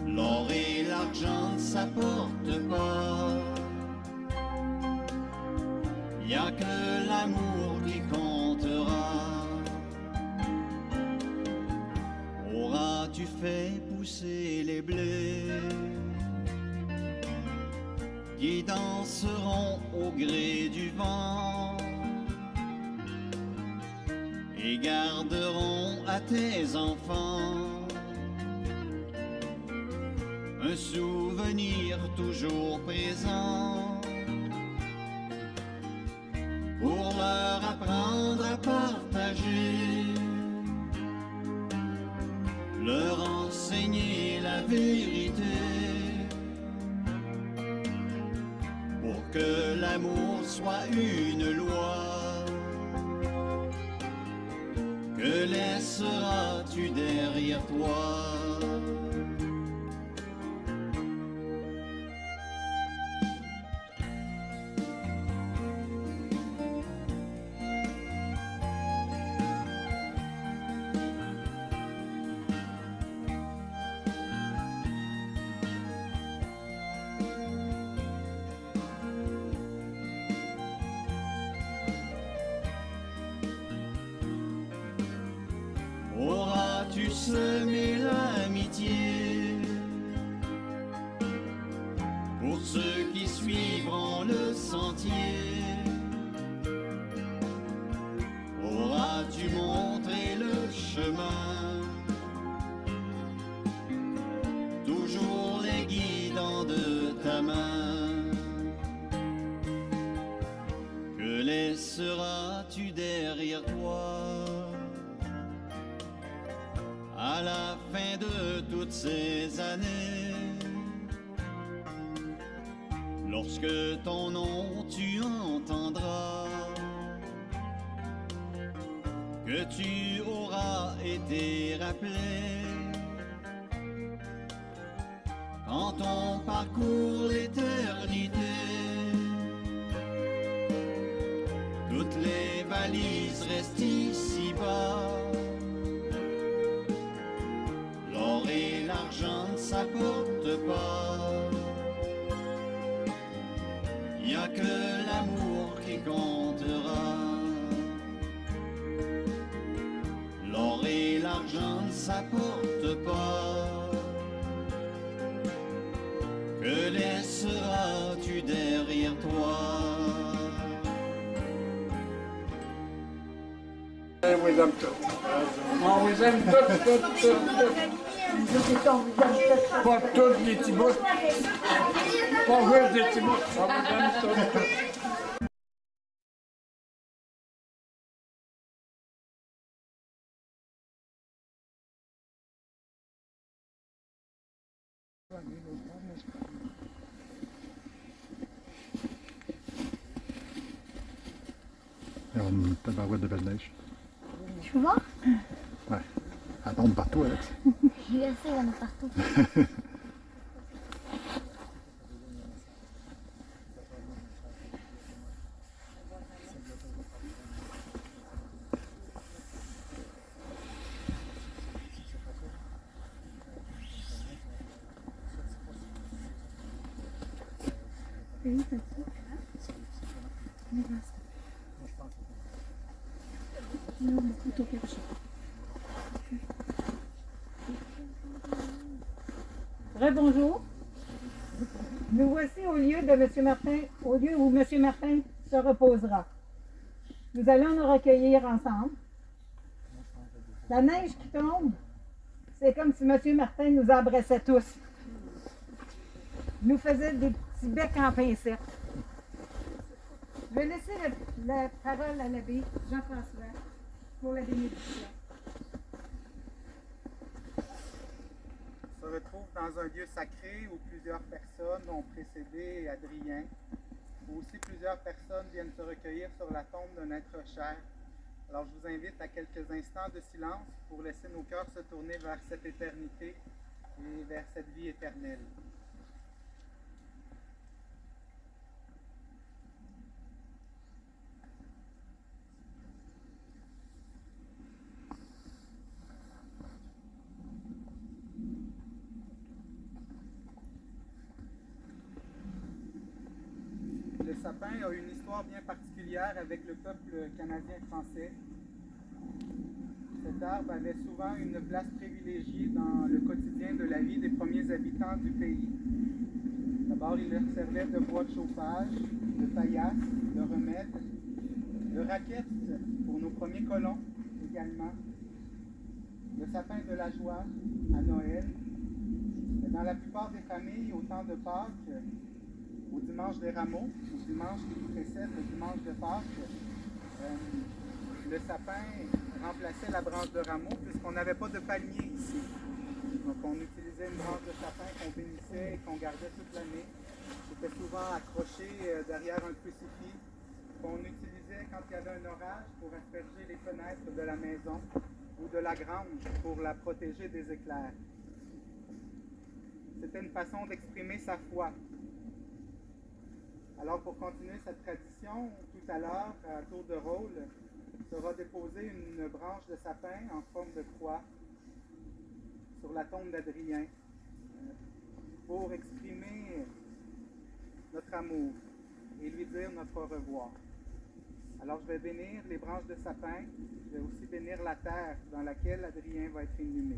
S10: L'or et l'argent ne s'apportent pas. Y a que l'amour qui comptera. Auras-tu fait pousser les blés qui danseront au gré du vent et garderont à tes enfants un souvenir toujours présent pour leur apprendre à partager, leur enseigner la vérité, pour que l'amour soit une loi. Que laisseras-tu derrière toi? Auras-tu semé l'amitié pour ceux qui suivront le sentier? Auras-tu montré le chemin, toujours les guidant de ta main? Que laisseras-tu derrière toi à la fin de toutes ces années? Lorsque ton nom tu entendras que tu auras été rappelé, quand on parcourt l'éternité, toutes les valises restent ici-bas. L'or et l'argent ne s'apportent pas. Y a que l'amour qui comptera. L'or et l'argent ne s'apportent pas. Que laisseras-tu derrière toi?
S13: On vous aime tous. On vous aime tous. Pas tous les petits bouts. Pas juste des petits bouts. On vous aime tous.
S14: Il y a une tabarouette de belle neige.
S15: Tu peux voir?
S14: Ouais. Elle tombe partout, Alex.
S15: Je vais essayer, il y en a partout.
S16: Rebonjour. Nous voici au lieu de M. Martin, au lieu où M. Martin se reposera. Nous allons nous recueillir ensemble. La neige qui tombe, c'est comme si M. Martin nous embrassait tous. Nous faisait des petits becs en pincettes. Je vais laisser la parole à l'abbé Jean-François pour la bénédiction.
S11: On se retrouve dans un lieu sacré où plusieurs personnes ont précédé Adrien, où aussi plusieurs personnes viennent se recueillir sur la tombe d'un être cher. Alors je vous invite à quelques instants de silence pour laisser nos cœurs se tourner vers cette éternité et vers cette vie éternelle. Le sapin a une histoire bien particulière avec le peuple canadien-français. Cet arbre avait souvent une place privilégiée dans le quotidien de la vie des premiers habitants du pays. D'abord, il leur servait de bois de chauffage, de paillasse, de remède, de raquettes pour nos premiers colons également, le sapin de la joie à Noël. Dans la plupart des familles, au temps de Pâques, au dimanche des rameaux, au dimanche qui précède le dimanche de Pâques, le sapin remplaçait la branche de rameau puisqu'on n'avait pas de palmier ici. Donc on utilisait une branche de sapin qu'on bénissait et qu'on gardait toute l'année. C'était souvent accroché derrière un crucifix qu'on utilisait quand il y avait un orage pour asperger les fenêtres de la maison ou de la grange pour la protéger des éclairs. C'était une façon d'exprimer sa foi. Alors, pour continuer cette tradition, tout à l'heure, à tour de rôle, sera déposée une branche de sapin en forme de croix sur la tombe d'Adrien pour exprimer notre amour et lui dire notre au revoir. Alors, je vais bénir les branches de sapin, je vais aussi bénir la terre dans laquelle Adrien va être inhumé.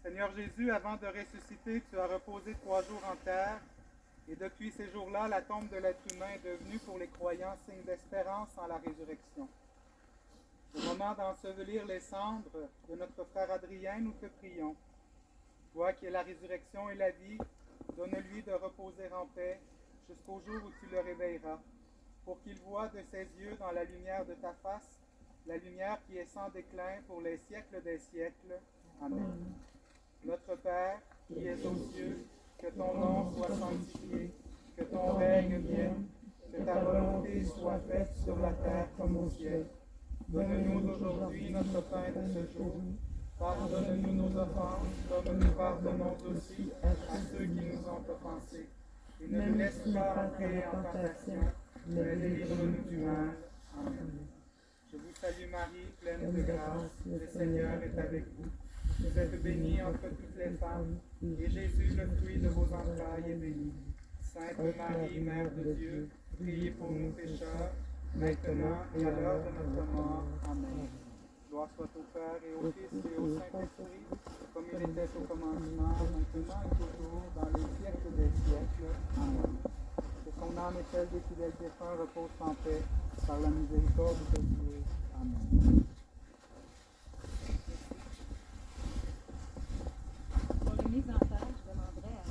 S11: Seigneur Jésus, avant de ressusciter, tu as reposé 3 jours en terre, et depuis ces jours-là, la tombe de l'être humain est devenue pour les croyants signe d'espérance en la résurrection. Au moment d'ensevelir les cendres de notre frère Adrien, nous te prions. Toi qui es la résurrection et la vie, donne-lui de reposer en paix jusqu'au jour où tu le réveilleras, pour qu'il voie de ses yeux dans la lumière de ta face, la lumière qui est sans déclin pour les siècles des siècles. Amen. Notre Père, qui es aux cieux, que ton nom soit sanctifié, que ton règne vienne, que ta volonté soit faite sur la terre comme au ciel. Donne-nous aujourd'hui notre pain de ce jour. Pardonne-nous nos offenses, comme nous pardonnons aussi à ceux qui nous ont offensés. Et ne nous laisse pas entrer en tentation, mais délivre-nous du mal. Amen. Je vous salue Marie, pleine de grâce, le Seigneur est avec vous. Vous êtes bénie entre toutes les femmes, et Jésus, le fruit de vos entrailles, est béni. Sainte Marie, Mère de Dieu, priez pour nous pécheurs, maintenant et à l'heure de notre mort. Amen. Gloire soit au Père et au Fils et au Saint-Esprit, comme il était au commencement, maintenant et toujours, dans les siècles des siècles. Amen. Que son âme et celle des fidèles défunts reposent en paix, par la miséricorde de Dieu. Amen. Pour les mises en page, je demanderais à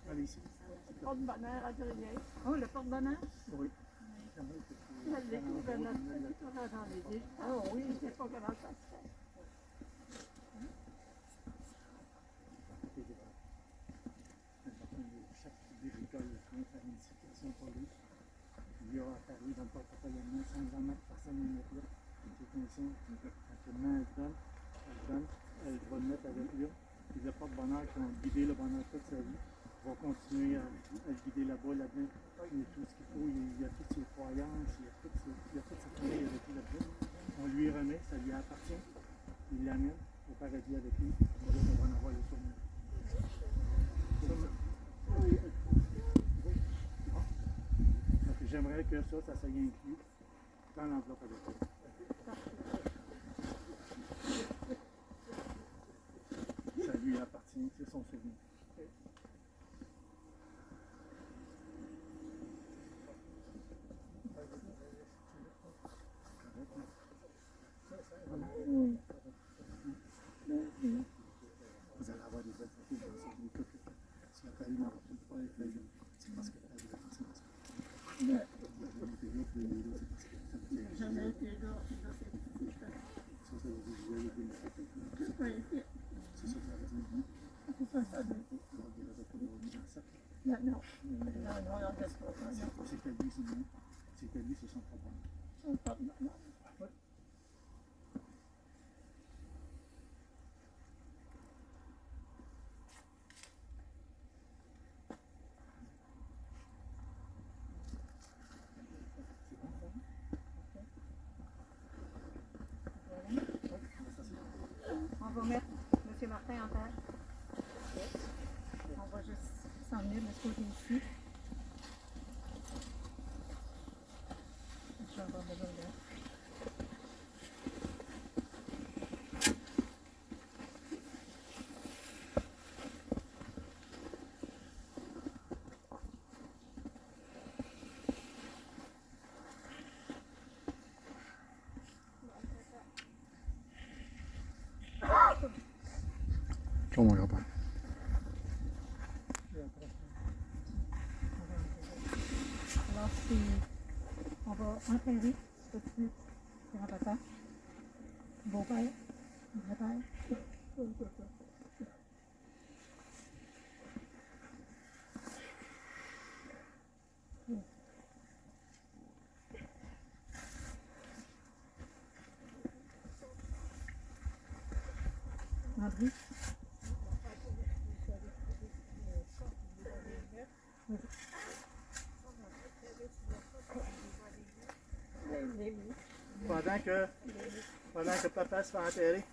S5: Allez ici.
S12: Porte-bonheur Adrien.
S16: Oh, le porte-bonheur?
S5: Oui.
S12: Je l'ai découvert notre restaurant dans les îles. Ah oui, je ne sais pas comment ça se fait.
S5: Chaque agricole compte faire une situation pour lui. Il y a apparu dans le portefeuille allemand sans vraiment que personne ne mette là. C'est conditions, actuellement, elle va le mettre avec lui. Puis le porte-bonheur qui ont guidé le bonheur toute sa vie va continuer à le guider là-bas, là-dedans. Il y a tout ce qu'il faut, il y a toutes ses croyances, il y a toute sa famille avec lui là-dedans. On lui remet, ça lui appartient. Il l'amène au paradis avec lui. On va en avoir le souvenir. J'aimerais que ça soit inclus dans l'enveloppe avec lui. Ça lui appartient, c'est son souvenir. Vous allez avoir des belles photos dans cette vidéo. Si la famille n'a pas avec la vie, c'est parce que la vie est passée.
S12: Jamais été là dans cette petite
S5: ça veut dire que vous avez été
S12: c'est pas été.
S5: C'est ça que ça veut dire.
S12: C'est ça, ça veut dire. Non, non, on reste pas.
S5: C'est à lui, c'est son problème.
S12: Son problème.
S5: Ouais.
S16: On va mettre M. Martin en terre. On va juste s'en venir de ce côté ici. Je vais avoir besoin d'aide.
S14: Ciao mon grand-père.
S16: Alors, on va enterrer tout de suite grand-papa, beau-père, grand-père. André.
S5: Pendant que papa se fait enterrer,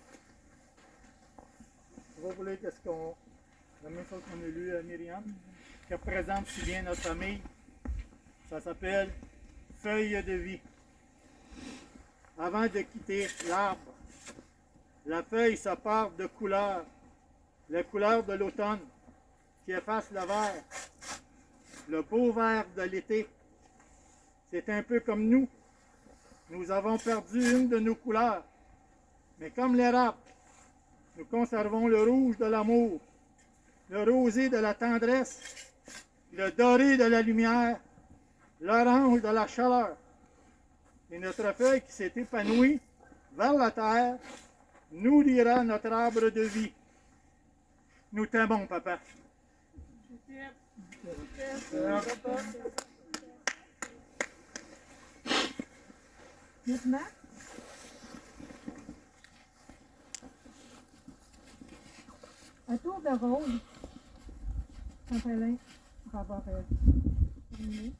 S5: vous voulez qu'est-ce qu'on. La même chose qu'on a lu à Myriam, qui représente si bien notre famille, ça s'appelle Feuille de vie. Avant de quitter l'arbre, la feuille se part de couleur, la couleur de l'automne qui efface le vert, le beau vert de l'été. C'est un peu comme nous. Nous avons perdu une de nos couleurs, mais comme l'érable, nous conservons le rouge de l'amour, le rosé de la tendresse, le doré de la lumière, l'orange de la chaleur. Et notre feuille qui s'est épanouie vers la terre nourrira notre arbre de vie. Nous t'aimons, papa.
S16: Maintenant, à tour de rôle, quand Alain va avoir terminé,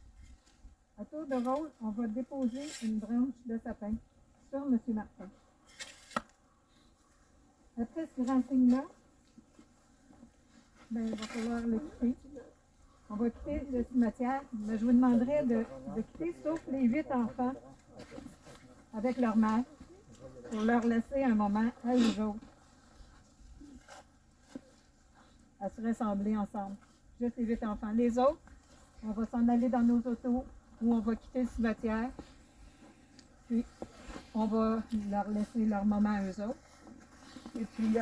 S16: à tour de rôle, on va déposer une branche de sapin sur M. Martin. Après ce renseignement, ben, il va falloir le quitter. On va quitter le cimetière, mais je vous demanderai de quitter sauf les 8 enfants avec leur mère pour leur laisser un moment à eux autres à se rassembler ensemble. Juste les 8 enfants. Les autres, on va s'en aller dans nos autos ou on va quitter le cimetière. Puis, on va leur laisser leur moment à eux autres. Et puis,